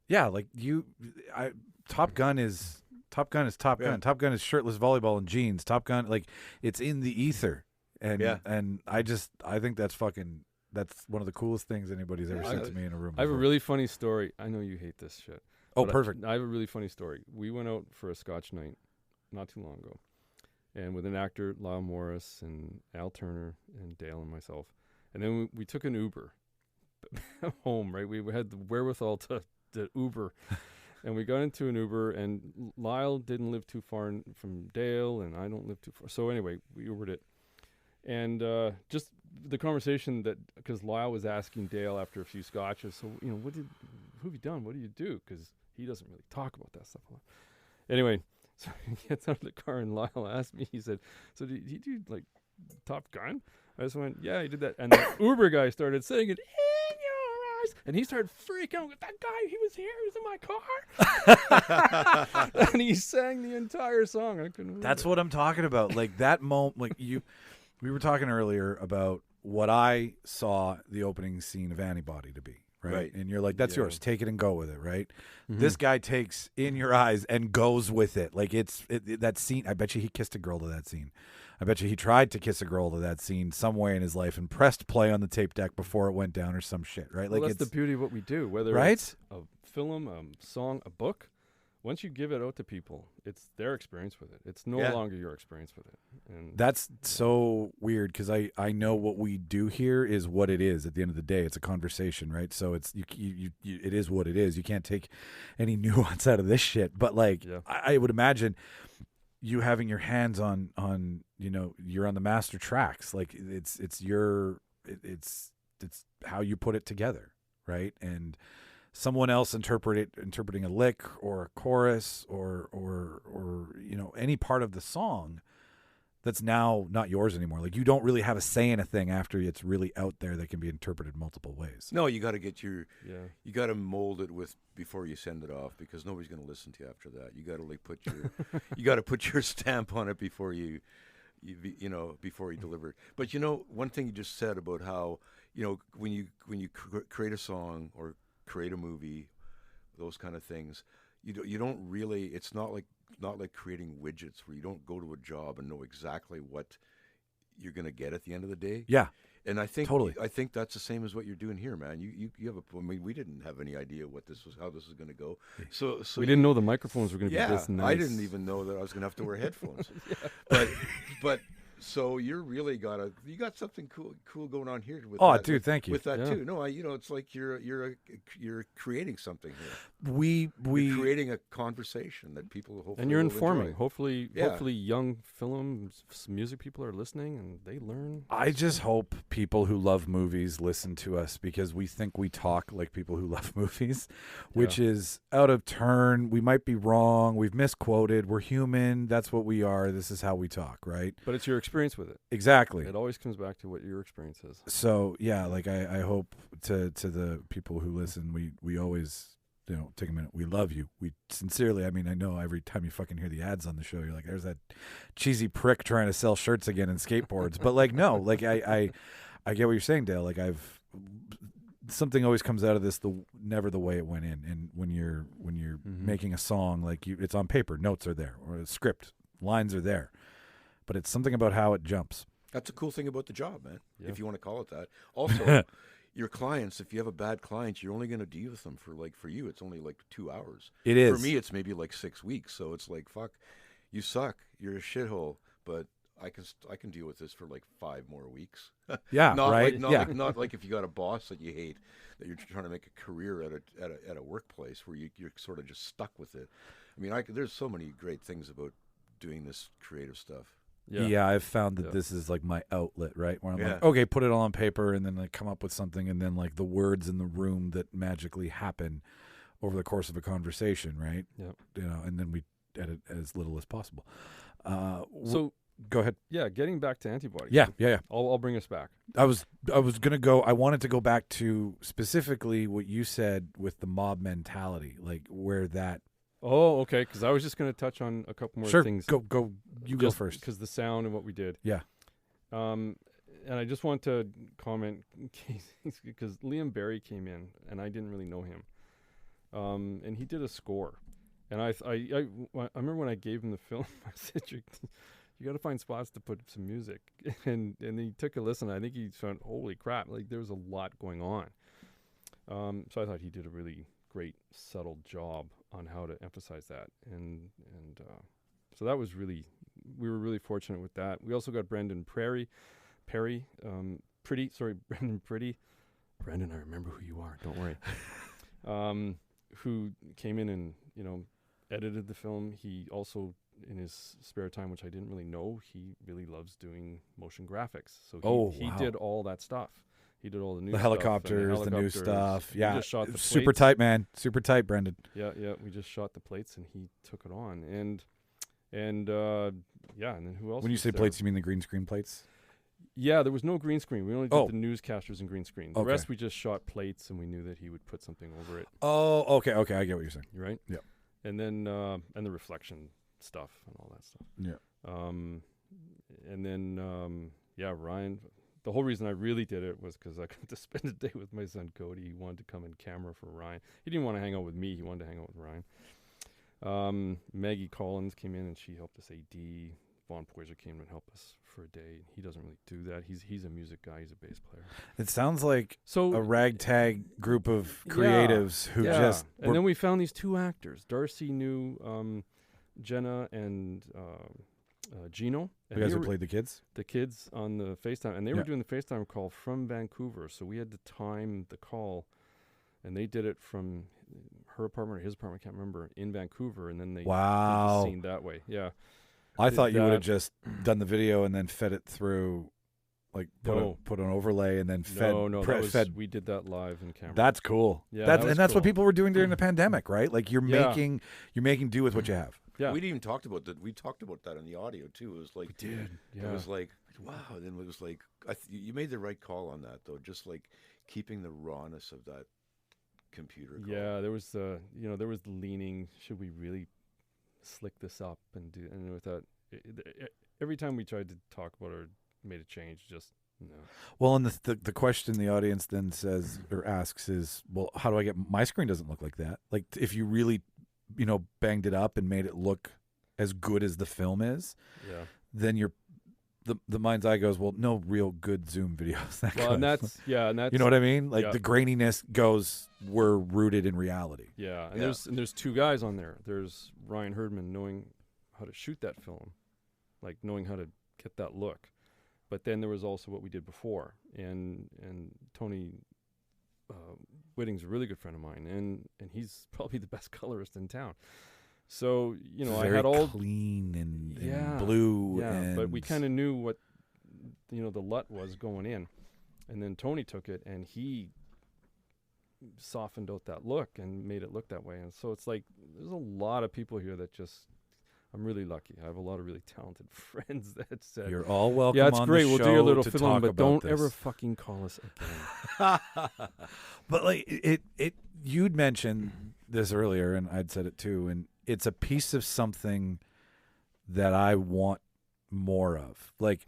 Yeah, like Top Gun is Top Gun is Top
Yeah.
Gun. Top Gun is shirtless volleyball and jeans. Top Gun, like, it's in the ether. And I think that's one of the coolest things anybody's ever said to me in a room.
I have a
before.
really funny story. I know you hate this shit.
Oh,
but
perfect.
I have a really funny story. We went out for a Scotch night not too long ago, and with an actor, Lyle Morris and Al Turner and Dale and myself, and then we took an Uber home. Right, we had the wherewithal to Uber, and we got into an Uber, and Lyle didn't live too far from Dale, and I don't live too far. So anyway, we Ubered it, and just the conversation that, because Lyle was asking Dale after a few scotches, so who have you done? What do you do? Because he doesn't really talk about that stuff a lot. Anyway, so he gets out of the car and Lyle asked me, he said, so did he do like Top Gun? I just went, yeah, he did that. And the Uber guy started saying it, in your eyes. And he started freaking out. That guy, he was in my car. And he sang the entire song. I couldn't believe
That's
it.
what I'm talking about. Like that moment, like we were talking earlier about what I saw the opening scene of Antibody to be, right? And you're like, that's yours. Take it and go with it, right?
Mm-hmm.
This guy takes In Your Eyes and goes with it. Like that scene, I bet you he kissed a girl to that scene. I bet you he tried to kiss a girl to that scene somewhere in his life and pressed play on the tape deck before it went down or some shit, right?
Well,
Like
that's the beauty of what we do, whether
right?
it's a film, a song, a book. Once you give it out to people, it's their experience with it. It's no longer your experience with it. And
that's so weird because I know what we do here is what it is. At the end of the day, it's a conversation, right? So it's you it is what it is. You can't take any nuance out of this shit. But like I would imagine you having your hands on you're on the master tracks. Like it's how you put it together, right? And someone else interpreting a lick or a chorus or any part of the song that's now not yours anymore. Like you don't really have a say in a thing after it's really out there that can be interpreted multiple ways.
No, you got to get you got to mold it before you send it off, because nobody's going to listen to you after that. You got to like put your stamp on it before you deliver it. But one thing you just said about how when you create a song or create a movie, those kind of things, you don't really, it's not like creating widgets where you don't go to a job and know exactly what you're going to get at the end of the day.
Yeah.
And I think
totally.
I think that's the same as what you're doing here, man. You have we didn't have any idea how this was going to go. So
we didn't know the microphones were going to be this nice.
I didn't even know that I was going to have to wear headphones. But so you got something cool going on here with that.
Dude, thank you.
With that too. No, it's like you're creating something here.
You're
creating a conversation that people hopefully
and you're
will
informing.
enjoy.
Hopefully young music people are listening and they learn.
I just hope people who love movies listen to us, because we think we talk like people who love movies, which is out of turn. We might be wrong. We've misquoted. We're human. That's what we are. This is how we talk, right?
But it's your experience with it.
Exactly.
It always comes back to what your experience is.
So like I hope to the people who listen, we always take a minute. We love you. We sincerely. I mean, I know every time you fucking hear the ads on the show, you're like, there's that cheesy prick trying to sell shirts again and skateboards. But like, no, like I get what you're saying, Dale. Like something always comes out of this never the way it went in. And when you're making a song, like it's on paper, notes are there, or a script, lines are there, but it's something about how it jumps.
That's a cool thing about the job, man.
Yeah.
If you want to call it that. Also, your clients, if you have a bad client, you're only going to deal with them for you, it's only like 2 hours.
It is.
For me, it's maybe like 6 weeks. So it's like, fuck, you suck. You're a shithole. But I can deal with this for like 5 more weeks.
Yeah,
not
right.
Like, not like if you got a boss that you hate, that you're trying to make a career at a workplace where you're sort of just stuck with it. I mean, there's so many great things about doing this creative stuff.
Yeah, I've found that this is like my outlet, right? Where I'm like, okay, put it all on paper, and then like come up with something, and then like the words in the room that magically happen over the course of a conversation, right?
Yep.
And then we edit as little as possible.
So
go ahead.
Yeah, getting back to Antibody.
Yeah.
I'll bring us back.
I was gonna go. I wanted to go back to specifically what you said with the mob mentality, like where that.
Oh, okay. Because I was just going to touch on a couple more things.
Go. You go first.
Because the sound and what we did.
Yeah.
And I just want to comment because Liam Barry came in and I didn't really know him. And he did a score, And I remember when I gave him the film, I said, you got to find spots to put some music. And he took a listen. I think he found, holy crap, like there was a lot going on. So I thought he did a really great, subtle job on how to emphasize that. And so that was really, we were really fortunate with that. We also got Brendan Pretty. Brendan, I remember who you are, don't worry. Who came in and, edited the film. He also, in his spare time, which I didn't really know, he really loves doing motion graphics. So he did all that stuff. He did all the new
the helicopters, the new stuff. Yeah,
just shot the
super
plates.
tight, man. Super tight, Brendan.
Yeah. We just shot the plates, and he took it on. And then who else?
When you
was
say
there?
plates, you mean the green screen plates?
Yeah, there was no green screen. We only did the newscasters and green screen. The
Okay.
rest we just shot plates, and we knew that he would put something over it.
Oh, okay. I get what you're saying.
Right?
Yep.
And then and the reflection stuff and all that stuff.
Yeah.
And then Ryan. The whole reason I really did it was because I got to spend a day with my son Cody. He wanted to come in camera for Ryan. He didn't want to hang out with me. He wanted to hang out with Ryan. Maggie Collins came in and she helped us AD. Vaughn Poyser came and helped us for a day. He doesn't really do that. He's a music guy. He's a bass player.
It sounds like
So
a ragtag group of creatives who just
And then we found these two actors. Darcy knew Jenna and Gino.
the
And
guys
they
who
were
played the kids.
the kids on the FaceTime. And they
Yeah.
were doing the FaceTime call from Vancouver. So we had to time the call. And they did it from her apartment or his apartment, I can't remember, in Vancouver. And then they did
Wow.
the scene that way. Yeah.
I
did
thought you would have
that.
just done the video and then fed it through, like
No.
put an overlay and then fed.
No, we did that live in camera.
That's cool.
Yeah,
that's
that was
what
cool.
people were doing during the pandemic, right? Like you're
Yeah.
making do with what you have.
Yeah.
We didn't even talked about that. We talked about that in the audio too. It was like,
Yeah.
it was like, wow. Then it was like, you made the right call on that though. Just like keeping the rawness of that computer call.
Yeah, there was there was the leaning. Should we really slick this up and do? And with that, every time we tried to talk about it or made a change, just no.
Well, and the question the audience then says or asks is, well, how do I get my screen doesn't look like that? Like if you really, banged it up and made it look as good as the film is,
Yeah.
then the mind's eye goes, well, no real good Zoom videos. That
Well,
good.
and that's
you know what I mean? Like
yeah.
the graininess goes, we're rooted in reality.
Yeah, and
Yeah.
there's two guys on there. There's Ryan Herdman knowing how to shoot that film, like knowing how to get that look. But then there was also what we did before, and Tony Whitting's a really good friend of mine, and he's probably the best colorist in town. So
Very
I had all
clean and
Yeah.
blue.
yeah,
and
but we kind of knew what the LUT was going in, and then Tony took it and he softened out that look and made it look that way. And so it's like there's a lot of people here that just I'm really lucky. I have a lot of really talented friends that said,
You're all welcome.
"Yeah, it's
on
great.
The
We'll
show
do your little
to
film,
talk
but
about
don't
this."
ever fucking call us again."
But like you'd mentioned this earlier, and I'd said it too, and it's a piece of something that I want more of. Like,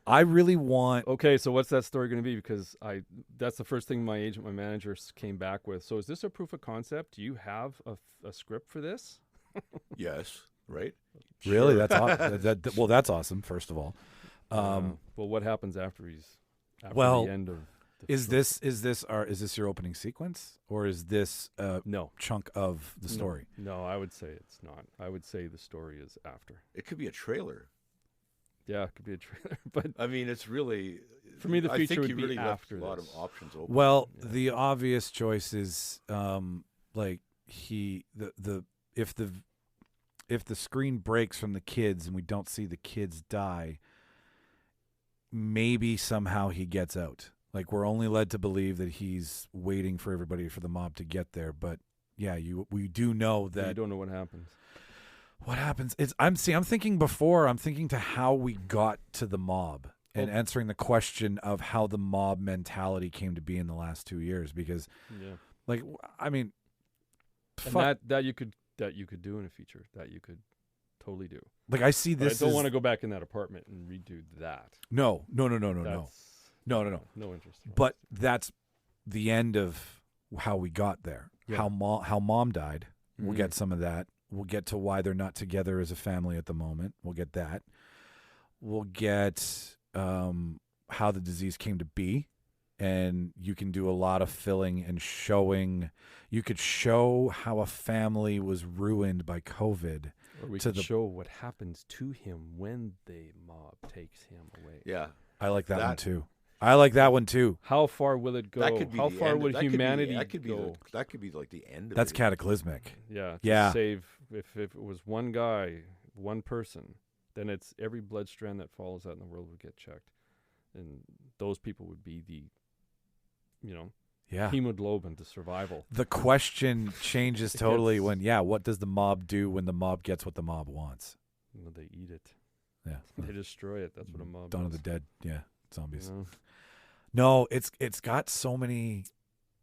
I really want.
Okay, so what's that story going to be? Because that's the first thing my manager came back with. So is this a proof of concept? Do you have a script for this?
Yes. Right.
Really,
Sure.
that's awesome. Well, that's awesome. First of all,
Well, what happens after the end of? The
is
film?
this your opening sequence, or is this a
No.
chunk of the story?
No, I would say it's not. I would say the story is after.
It could be a trailer.
Yeah, it could be a trailer, but
I mean, it's really
For me, the
I
feature
think
would
you
be
really left
after
a lot of
this.
options open.
Well,
Yeah.
the obvious choice is if the screen breaks from the kids and we don't see the kids die, maybe somehow he gets out. Like, we're only led to believe that he's waiting for everybody, for the mob to get there. But yeah, we do know that
you don't know what happens.
what happens is I'm thinking to how we got to the mob and answering the question of how the mob mentality came to be in the last 2 years. Because,
Yeah,
like, I mean,
and
fuck,
that you could do in a feature. That you could totally do.
like I see
But
this.
I don't want to go back in that apartment and redo that.
No.
That's
No.
no interest.
But that's the end of how we got there.
Yeah.
How mom died. We'll
Mhm.
get some of that. We'll get to why they're not together as a family at the moment. We'll get that. We'll get how the disease came to be. And you can do a lot of filling and showing. You could show how a family was ruined by COVID.
Or we
to
could
the-
show what happens to him when the mob takes him away.
Yeah.
I like that one too. I like that one too.
How far will it go?
That could be
How
the
far
end.
would
That could be-
humanity
that could be
go?
that could be like the end of
That's
it.
cataclysmic.
Yeah. To
Yeah.
save, if it was one guy, one person, then it's every blood strand that follows that in the world would get checked. And those people would be the,
Yeah.
hemoglobin to survival.
The question changes totally
It's-
when, what does the mob do when the mob gets what the mob wants?
They eat it.
Yeah.
They destroy it. That's what a mob
Dawn of
does.
the Dead. Yeah. Zombies.
You know?
No, it's got so many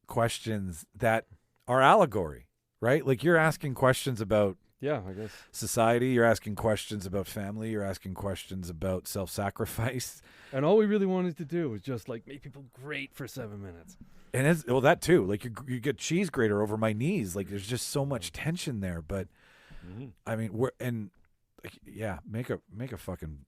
questions that are allegory, right? Like you're asking questions about
Yeah, I guess.
society, you're asking questions about family, you're asking questions about self-sacrifice.
And all we really wanted to do was just like make people great for 7 minutes.
And that too. Like you get cheese grater over my knees. Like there's just so much tension there, but I mean, make a fucking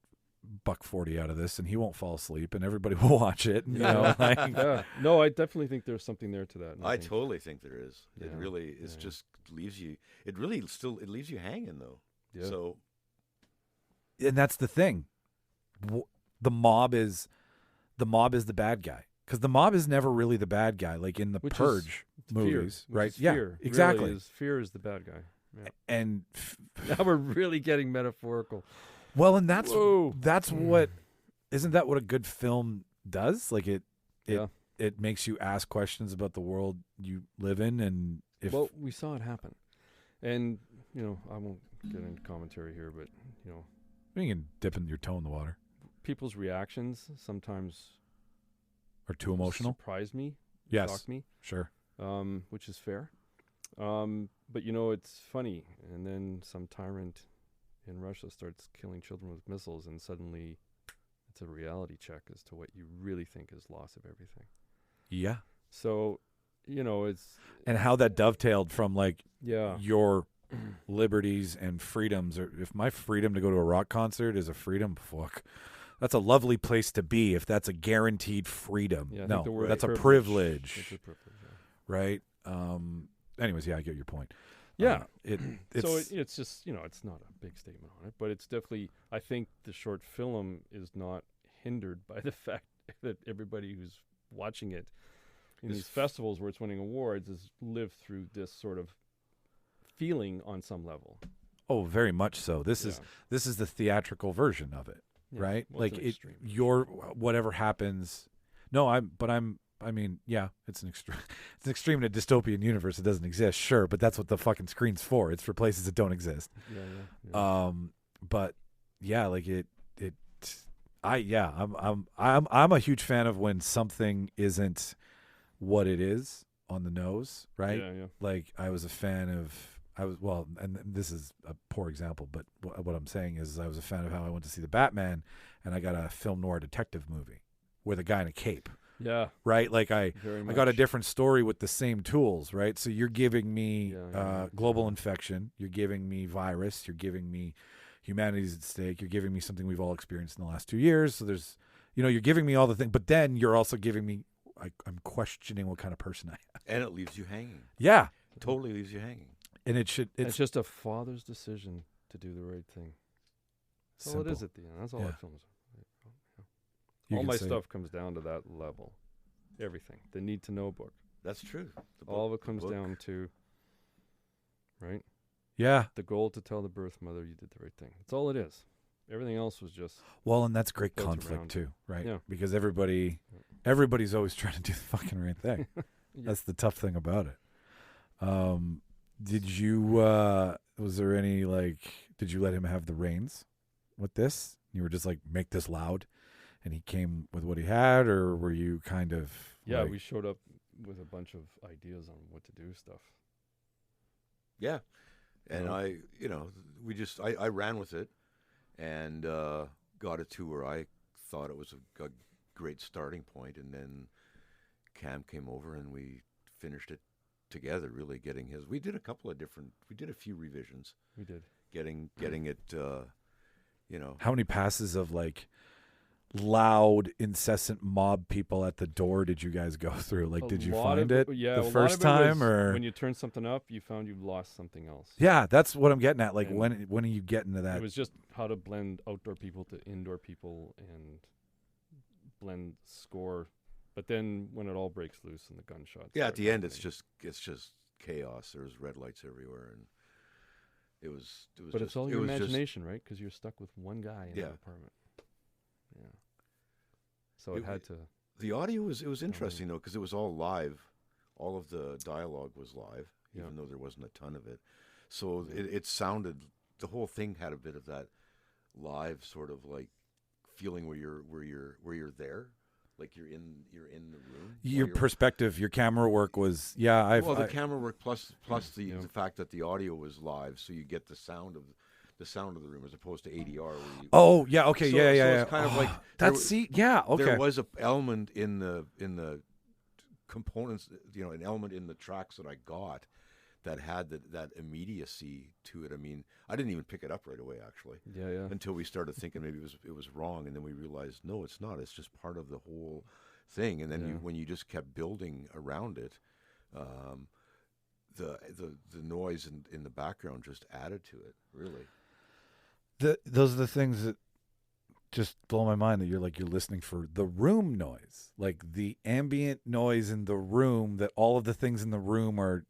$1.40 out of this, and he won't fall asleep, and everybody will watch it. You know, like,
Yeah. No, I definitely think there's something there to that. and
I
think-
totally think there is. It
Yeah.
really is
Yeah.
just leaves you. It really still it leaves you hanging though.
Yeah.
So
and that's the thing. The mob is the bad guy, because the mob is never really the bad guy. Like in the
Which is
Purge movies,
Fehr, which
right?
is
Yeah,
Fehr.
exactly.
Really Fehr is the bad guy. Yeah.
And
Now we're really getting metaphorical.
well, and that's
Whoa.
what isn't that what a good film does? Like it
Yeah.
it makes you ask questions about the world you live in, and if
Well, we saw it happen. And, I won't get into commentary here, but,
you can dip in your toe in the water,
people's reactions sometimes
or too emotional.
surprise me,
Yes,
shock me,
sure.
which is fair. But, it's funny. And then some tyrant in Russia starts killing children with missiles, and suddenly it's a reality check as to what you really think is loss of everything.
Yeah,
So, it's,
and how that dovetailed from like
yeah.
your liberties and freedoms. Or if my freedom to go to a rock concert is a freedom, fuck, that's a lovely place to be. If that's a guaranteed freedom,
Yeah, I think the
no,
word
that's a
It's
privilege,
a privilege, yeah.
right? Anyways, yeah, I get your point.
Yeah.
It's
So it's just, it's not a big statement on it, but it's definitely, I think the short film is not hindered by the fact that everybody who's watching it in these festivals where it's winning awards has lived through this sort of feeling on some level.
oh, very much so. This
Yeah.
is the theatrical version of it,
Yeah.
right?
Well,
like
it's an
it,
extreme.
your whatever happens. No, I mean, yeah, it's an extreme. It's an extreme in a dystopian universe that doesn't exist, sure, but that's what the fucking screen's for. It's for places that don't exist.
Yeah.
But yeah, like I'm a huge fan of when something isn't what it is on the nose, right?
Yeah, yeah.
Like I was a fan of, and this is a poor example, but what I'm saying is I was a fan of how I went to see the Batman, and I got a film noir detective movie with a guy in a cape,
Yeah.
right? Like
Very
I got a
much.
different story with the same tools, right? So you're giving me
Yeah.
global infection, you're giving me virus, you're giving me humanity's at stake, you're giving me something we've all experienced in the last 2 years. So there's, you're giving me all the things, but then you're also giving me, I'm questioning what kind of person I am.
and it leaves you hanging.
Yeah,
Totally leaves you hanging.
and it should.
It's just a father's decision to do the right thing. That's all it is
simple.
at the end. That's all
Yeah.
that film is.
You
All
can
my
say it.
stuff comes down to that level. Everything. The need to know book.
That's true. The
All of
book-
it comes
the book.
down to, right?
Yeah.
The goal to tell the birth mother you did the right thing. That's all it is. Everything else was just,
Well, and that's great
Built
conflict
around
too, right?
Yeah.
Because everybody's always trying to do the fucking right thing. That's the tough thing about it. Did you? Was there any Did you let him have the reins with this? You were just like, make this loud, and he came with what he had, or were you kind of?
yeah,
like-
we showed up with a bunch of ideas on what to do stuff.
Yeah. And
Yeah.
I ran with it and got it to where I thought it was a great starting point. And then Cam came over and we finished it together, really getting his. We did a few revisions,
We did.
getting it,
How many passes of like loud, incessant mob people at the door did you guys go through? Like, did you find it
Yeah,
the
a
first
lot of it
time,
was
or
when you turned something up, you found you lost something else.
yeah, that's what I'm getting at. Like,
And
when are you getting to that?
It was just how to blend outdoor people to indoor people and blend score. But then when it all breaks loose and the gunshots.
yeah.
start
At the end,
happening.
it's just chaos. There's red lights everywhere, and it was.
But
just,
it's all
it
your
was just-
imagination, right? Because you're stuck with one guy in
Yeah.
an apartment. Yeah. So
It
it had to.
The audio was interesting though, because it was all live. All of the dialogue was live,
Yeah.
even though there wasn't a ton of it. So it sounded. The whole thing had a bit of that live sort of like feeling where you're there, like you're in the room.
Your
while you're-
perspective, your camera work was
Well, the camera work plus
Yeah.
the fact that the audio was live, so you get the sound of the room as opposed to ADR. Where you,
Oh yeah, okay,
So-
yeah,
so
yeah.
it's kind of like
that's okay.
there was a element in the components, an element in the tracks that I got that had that immediacy to it. I mean, I didn't even pick it up right away actually
Yeah, yeah.
until we started thinking maybe it was wrong, and then we realized no, it's not. It's just part of the whole thing. And then
Yeah.
when you just kept building around it, the noise in the background just added to it. Really,
Those are the things that just blow my mind, that you're listening for the room noise, like the ambient noise in the room, that all of the things in the room are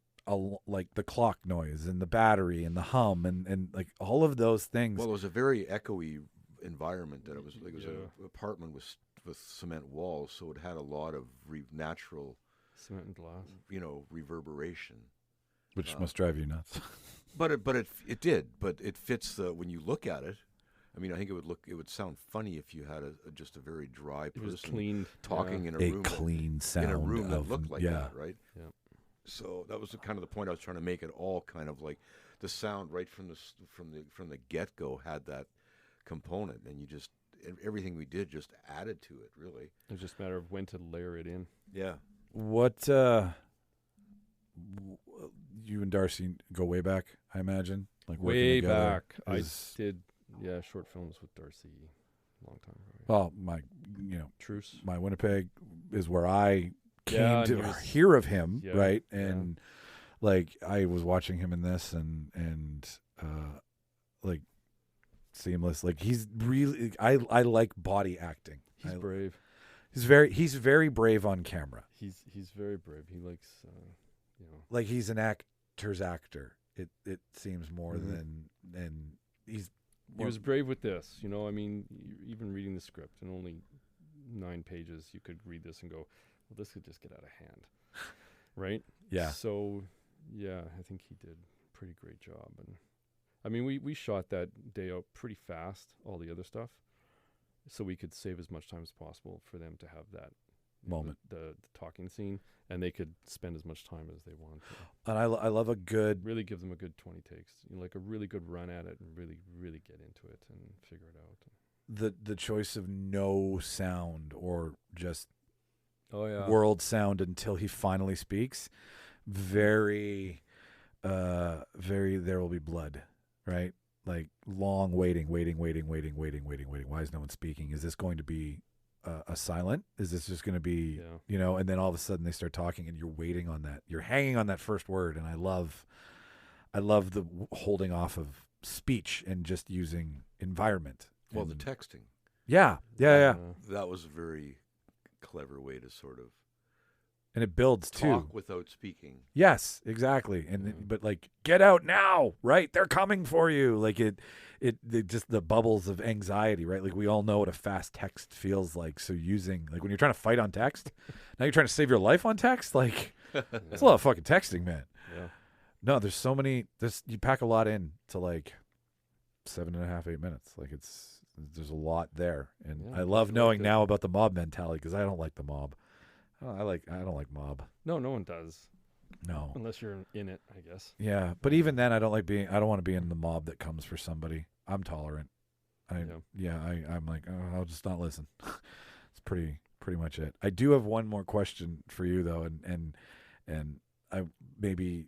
like the clock noise and the battery and the hum and like all of those things.
well, it was a very echoey environment. That it was like it was
Yeah.
an apartment with cement walls, so it had a lot of natural,
Cement and glass.
reverberation.
which must drive you nuts.
But it did. But it fits when you look at it. I mean, I think it would sound funny if you had just a very dry
It was
person
cleaned.
talking
Yeah.
in
A
a room
clean sound
in a room that
of,
looked like
yeah.
that, right?
Yeah.
So that was kind of the point I was trying to make. It all kind of like the sound right from the get go had that component, and everything we did just added to it. Really,
It was just a matter of when to layer it in.
yeah.
What you and Darcy go way back, I imagine, like working
Way
together
back.
is-
I did, short films with Darcy a long time ago.
well,
Truce.
my Winnipeg is where I came
Yeah, and
to
he was-
hear of him,
yeah,
right?
yeah.
And like I was watching him in this, and like Seamless. Like he's really, I like body acting.
He's brave.
He's very brave on camera.
He's very brave. He likes,
Like he's an actor's actor. It seems more
Mhm.
than he's.
He was brave with this. I mean, even reading the script in only 9 pages, you could read this and go, well, this could just get out of hand. Right?
Yeah.
So, yeah, I think he did a pretty great job. And I mean, we shot that day out pretty fast, all the other stuff, so we could save as much time as possible for them to have that
Moment.
the talking scene, and they could spend as much time as they want to.
And I love a good.
Really give them a good 20 takes, like a really good run at it, and really, really get into it and figure it out.
The choice of no sound or just
Oh yeah,
world sound until he finally speaks. Very There Will Be Blood, right? Like long waiting. Why is no one speaking? Is this going to be a silent? Is this just going to be,
Yeah.
and then all of a sudden they start talking and you're waiting on that. You're hanging on that first word. And I love the holding off of speech and just using environment.
Well, the
And-
texting.
Yeah.
That was a very clever way to sort of
And it builds too.
talk without speaking.
Yes, exactly. And but like, get out now, right? They're coming for you. Like it just the bubbles of anxiety, right? Like we all know what a fast text feels like. So using like when you're trying to fight on text, now you're trying to save your life on text. Like it's a lot of fucking texting, man.
Yeah.
No, there's so many. You pack a lot in to like 7.5, 8 minutes. Like there's a lot there, and
Yeah,
I love
I
knowing
like
now about the mob mentality because I don't like the mob. I don't like mob.
No one does,
No.
unless you're in it, I guess.
Yeah, but even then, I don't want to be in the mob that comes for somebody. I'm tolerant. I'm like, oh, I'll just not listen. It's pretty much it. I do have one more question for you though, and maybe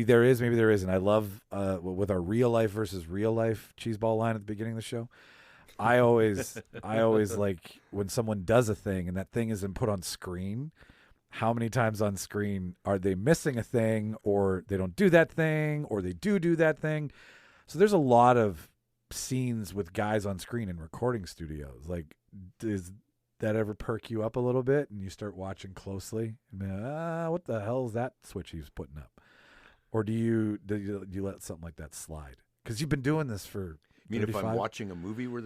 there is, maybe there isn't. I love with our real life versus real life cheeseball line at the beginning of the show. I always like when someone does a thing and that thing isn't put on screen. How many times on screen are they missing a thing, or they don't do that thing, or they do that thing? So there's a lot of scenes with guys on screen in recording studios. Like, does that ever perk you up a little bit and you start watching closely? I mean, what the hell is that switch he was putting up? Or do you let something like that slide? Because you've been doing this for.
You mean
35?
if I'm watching a movie where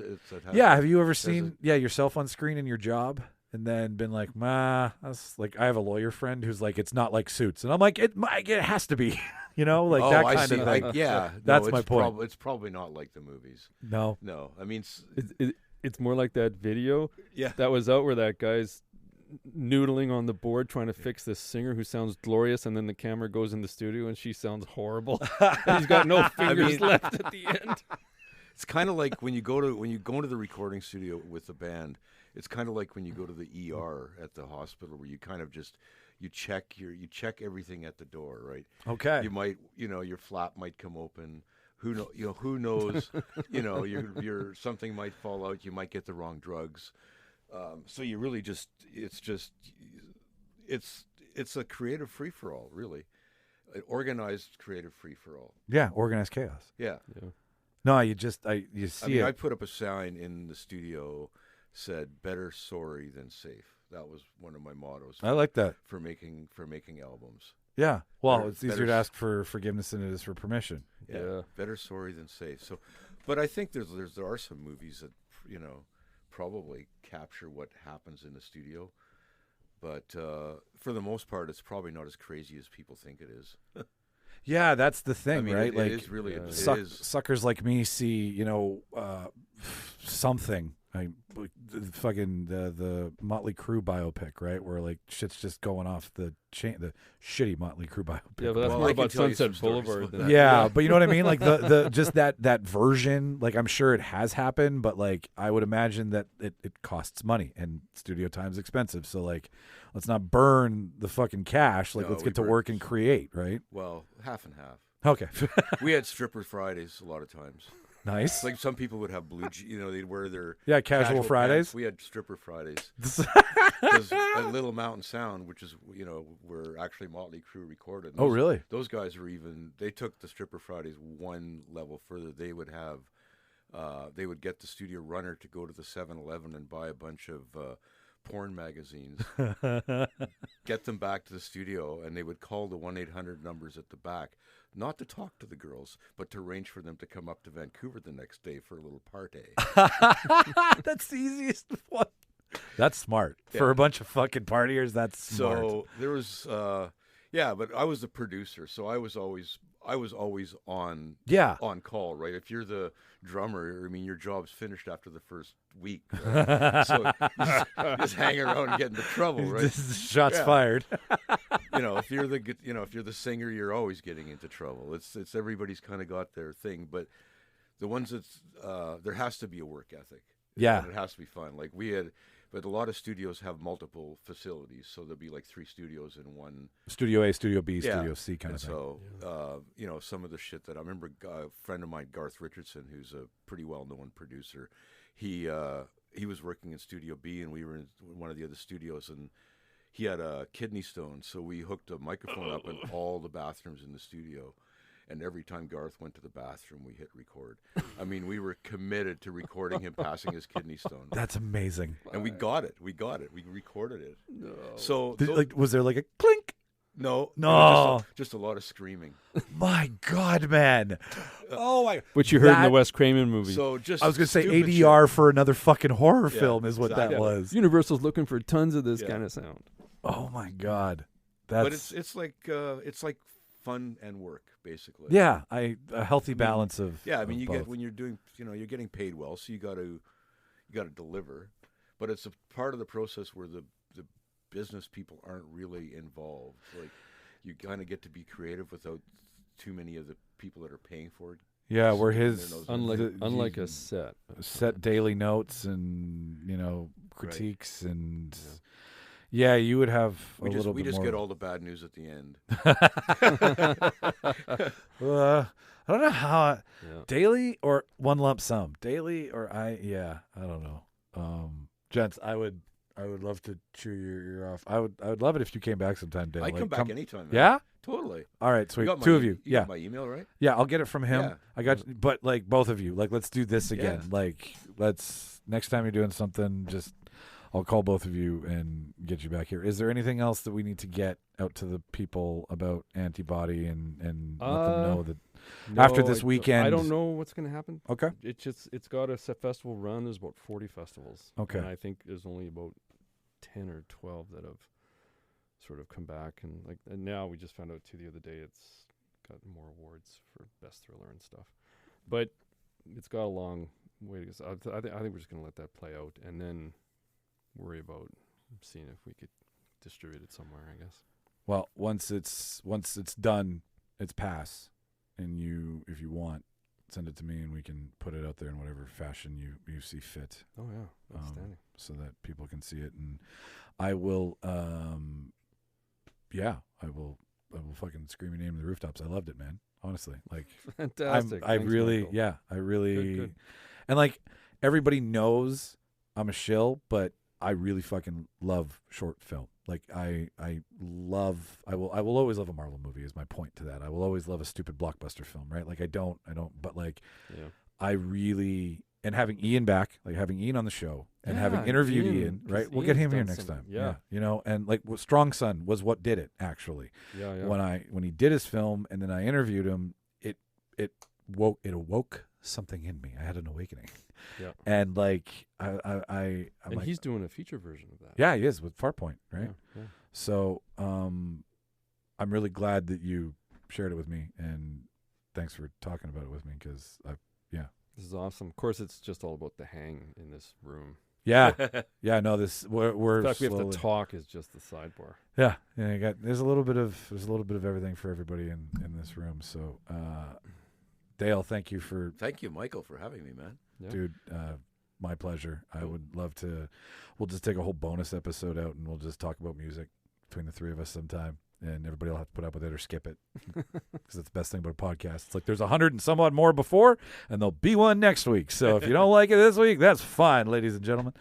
yeah, have you ever seen yourself on screen in your job and then been like, that's like, I have a lawyer friend who's like, it's not like Suits, and I'm like, it has to be, like that kind of thing.
Yeah,
that's my point.
It's probably not like the movies.
No.
I mean,
it's more like that video that was out where that guy's noodling on the board trying to fix this singer who sounds glorious, and then the camera goes in the studio and she sounds horrible. And he's got no fingers left at the end.
It's kind of like when you go into the recording studio with the band. It's kind of like when you go to the ER at the hospital, where you kind of just you check everything at the door, right?
Okay.
You might your flap might come open. Who knows? your something might fall out. You might get the wrong drugs. So you really it's a creative free for all, really, an organized creative free for all.
Yeah, organized chaos.
Yeah.
No, you see it.
I put up a sign in the studio said "Better sorry than safe." That was one of my mottos.
I like that
for making albums.
Yeah. Well, it's easier to ask for forgiveness than it is for permission.
Yeah. Better sorry than safe. So, but I think there are some movies that probably capture what happens in the studio. But for the most part, it's probably not as crazy as people think it is.
Yeah, that's the thing, right?
It is really
suckers like me see, something. The Motley Crue biopic, right? Where like shit's just going off the chain. The shitty Motley Crue biopic.
Yeah, but that's more about Sunset Boulevard.
Yeah, but you know what I mean? Like the just that version. Like I'm sure it has happened, but like I would imagine that it costs money and studio time's expensive. So like, let's not burn the fucking cash. Like let's get to work and create, right?
Well, half and half.
Okay.
We had stripper Fridays a lot of times.
Nice.
Like some people would have they'd wear their
casual Fridays.
Pants. We had stripper Fridays. Because at Little Mountain Sound, which is where actually Motley Crue recorded.
Oh, really?
Those guys they took the stripper Fridays one level further. They would get the studio runner to go to the 7-Eleven and buy a bunch of porn magazines, get them back to the studio, and they would call the 1-800 numbers at the back, not to talk to the girls, but to arrange for them to come up to Vancouver the next day for a little party.
That's the easiest one. That's smart. For a bunch of fucking partiers, that's smart.
So there was, but I was the producer, so I was always on call, right? If you're the drummer, I mean, your job's finished after the first week, right? So you just hang around and get into trouble, right?
Shots fired.
If you're the singer, you're always getting into trouble. It's everybody's kind of got their thing, but the ones that's there has to be a work ethic.
Yeah,
and it has to be fun. Like we had. But a lot of studios have multiple facilities, so there'll be like 3 studios in one. Studio
A, Studio B, Studio C kind of thing.
So, some of the shit that I remember, a friend of mine, Garth Richardson, who's a pretty well-known producer, he was working in Studio B, and we were in one of the other studios, and he had a kidney stone, so we hooked a microphone up in all the bathrooms in the studio. And every time Garth went to the bathroom, we hit record. I mean, we were committed to recording him passing his kidney stone.
That's amazing.
And we got it. We recorded it.
No.
So,
was there like a clink?
No. Just a lot of screaming.
My God, man. Oh my.
Which you heard in the Wes Craven movie.
So
I was going to say ADR shit for another fucking horror film is what that was.
Universal's looking for tons of this kind of sound.
Oh my God.
But it's like fun and work, basically.
Yeah, a healthy balance of.
Yeah, I mean,
both.
get when you're doing, you're getting paid well, so you got to deliver, but it's a part of the process where the business people aren't really involved. Like, you kind of get to be creative without too many of the people that are paying for it.
Yeah, where his
unlike a set
daily notes and critiques and. Yeah, you would have
We
a
just
little
we
bit
just
more.
get all the bad news at the end.
I don't know how
Yeah.
daily or one lump sum. Daily or I don't know. Gents, I would love to chew your ear off. I would love it if you came back sometime, Dale.
I come back anytime, man.
Yeah?
Totally.
All right, sweet.
You got my
Two of you. Yeah.
got my email, right?
Yeah, I'll get it from him.
Yeah.
I got but like both of you. Like let's do this again.
Yeah.
Like let's next time you're doing something, just I'll call both of you and get you back here. Is there anything else that we need to get out to the people about Antibody and let them know that after this weekend?
I don't know what's going to happen.
Okay.
It's got a set festival run. There's about 40 festivals.
Okay.
And I think there's only about 10 or 12 that have sort of come back, and now we just found out too the other day it's got more awards for best thriller and stuff. But it's got a long way to go. So I think we're just going to let that play out and then worry about seeing if we could distribute it somewhere, I guess.
Well, once it's done, it's pass, and if you want, send it to me and we can put it out there in whatever fashion you see fit.
Oh yeah, outstanding.
So that people can see it, and I will. I will fucking scream your name to the rooftops. I loved it, man. Honestly, like
Fantastic.
I
Thanks,
really,
Michael.
yeah, I really,
Good.
and like everybody knows I'm a shill, but I really fucking love short film. Like I will always love a Marvel movie is my point to that. I will always love a stupid blockbuster film, right? Like I don't, but like
Yeah.
I really, and having Ian back, like having Ian on the show and having
Yeah,
interviewed
Ian,
Ian,
'cause
right? We'll get
Ian's
him here
done
next
some-
time.
yeah.
You know, and like Strong Son was what did it actually.
Yeah.
When he did his film and then I interviewed him, it awoke something in me. I had an awakening.
Yeah.
And like I'm
And
like,
he's doing a feature version of that.
yeah, he is with Farpoint, right?
Yeah.
So I'm really glad that you shared it with me, and thanks for talking about it with me because
This is awesome. Of course, it's just all about the hang in this room.
yeah no this we're
The fact we have
slowly-
to talk is just the sidebar.
yeah there's a little bit of everything for everybody in this room. So Dale, thank you for
Thank you, Michael, for having me, man.
Yeah.
dude. My pleasure. I would love to. We'll just take a whole bonus episode out and we'll just talk about music between the three of us sometime, and everybody will have to put up with it or skip it because that's the best thing about a podcast. It's like there's 100 and some odd more before, and there'll be one next week. So if you don't like it this week, that's fine, ladies and gentlemen.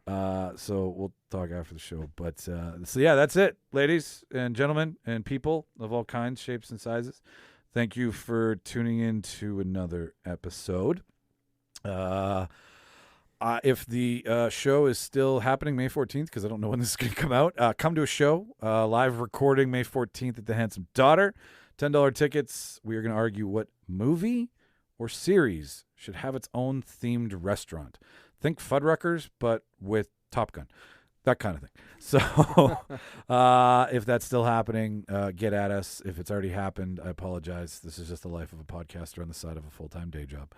Yeah.
So we'll talk after the show. But so yeah, that's it, ladies and gentlemen and people of all kinds, shapes, and sizes. Thank you for tuning in to another episode. If the show is still happening May 14th, because I don't know when this is going to come out, come to a show, live recording May 14th at the Handsome Daughter. $10 tickets. We are going to argue what movie or series should have its own themed restaurant. Think Fuddruckers, but with Top Gun. That kind of thing. So if that's still happening, get at us. If it's already happened, I apologize. This is just the life of a podcaster on the side of a full-time day job.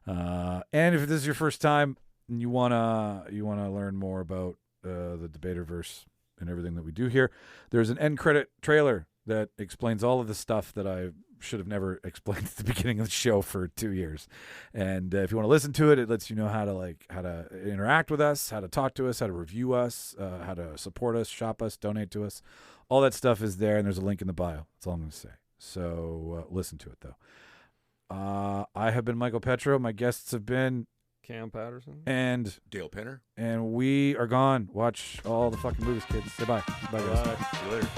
And if this is your first time and you wanna learn more about the Debaterverse and everything that we do here, there's an end credit trailer that explains all of the stuff that I should have never explained at the beginning of the show for 2 years. And if you want to listen to it, it lets you know how to interact with us, how to talk to us, how to review us, how to support us, shop us, donate to us. All that stuff is there, and there's a link in the bio. That's all I'm going to say. So listen to it, though. I have been Michael Petrow. My guests have been
Cam Patterson.
and
Dale Penner.
we are gone. Watch all the fucking movies, kids. Say bye. Bye, guys.
See you later.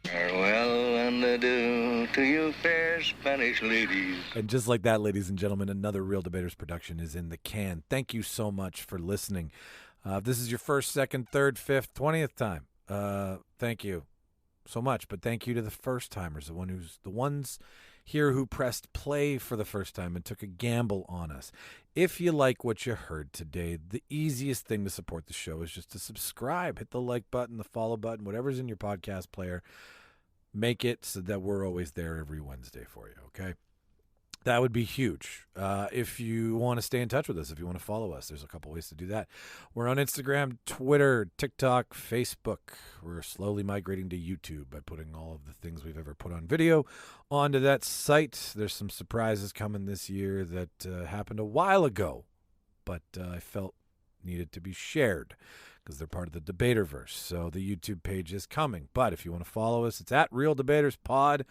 Farewell and adieu to you fair Spanish ladies.
And just like that, ladies and gentlemen, another Reel Debaters production is in the can. Thank you so much for listening. If this is your first, second, third, fifth, 20th time, thank you so much. But thank you to the first timers, the ones here who pressed play for the first time and took a gamble on us. If you like what you heard today, the easiest thing to support the show is just to subscribe. Hit the like button, the follow button, whatever's in your podcast player. make it so that we're always there every Wednesday for you, okay? That would be huge. If you want to stay in touch with us, if you want to follow us, there's a couple ways to do that. We're on Instagram, Twitter, TikTok, Facebook. We're slowly migrating to YouTube by putting all of the things we've ever put on video onto that site. There's some surprises coming this year that happened a while ago, but I felt needed to be shared because they're part of the Debaterverse. So the YouTube page is coming. But if you want to follow us, it's at Reel Debaters Pod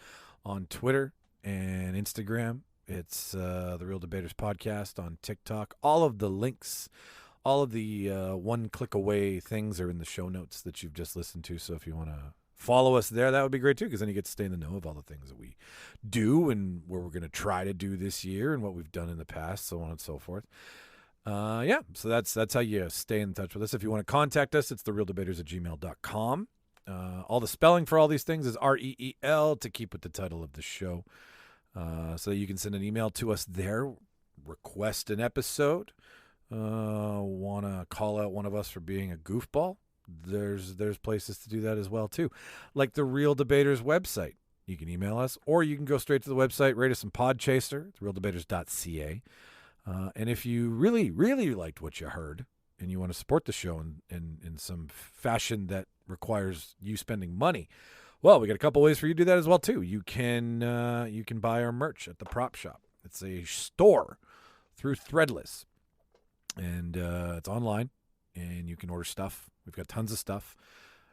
on Twitter and Instagram. It's the Reel Debaters Podcast on TikTok. All of the links, all of the one-click away things are in the show notes that you've just listened to. So if you want to follow us there, that would be great too, because then you get to stay in the know of all the things that we do and where we're going to try to do this year and what we've done in the past, so on and so forth. Yeah, so that's how you stay in touch with us. If you want to contact us, it's thereeldebaters@gmail.com. All the spelling for all these things is REEL to keep with the title of the show. So you can send an email to us there, request an episode, want to call out one of us for being a goofball. There's places to do that as well too, like the Reel Debaters website. You can email us, or you can go straight to the website, rate us in Podchaser, it's reeldebaters.ca. And if you really, really liked what you heard and you want to support the show in some fashion that requires you spending money, well, we got a couple ways for you to do that as well too. You can buy our merch at the Prop Shop. It's a store through Threadless, and it's online, and you can order stuff. We've got tons of stuff.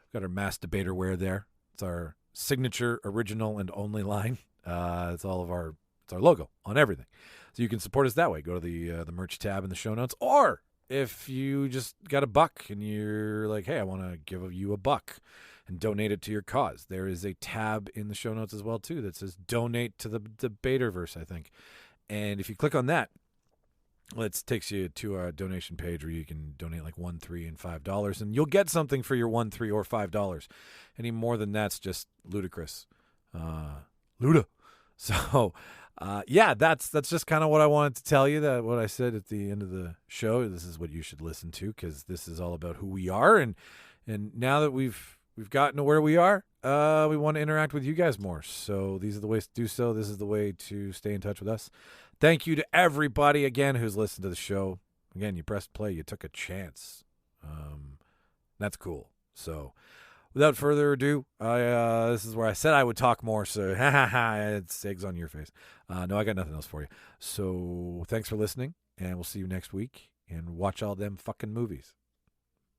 We've got our Mass Debater wear there. It's our signature, original, and only line. It's our logo on everything. So you can support us that way. Go to the merch tab in the show notes, or if you just got $1 and you're like, hey, I want to give you $1 and donate it to your cause, there is a tab in the show notes as well too that says donate to the Debaterverse, I think. And if you click on that, it takes you to a donation page where you can donate like $1, $3, and $5, and you'll get something for your $1, $3, or $5. Any more than that's just ludicrous. Luda. So, yeah, that's just kind of what I wanted to tell you. That what I said at the end of the show. This is what you should listen to, because this is all about who we are, and now that we've gotten to where we are, we want to interact with you guys more. So these are the ways to do so. This is the way to stay in touch with us. Thank you to everybody again who's listened to the show. Again, you pressed play, you took a chance. That's cool. So, without further ado, this is where I said I would talk more, so it's eggs on your face. No, I got nothing else for you. So thanks for listening, and we'll see you next week, and watch all them fucking movies.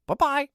Bye-bye.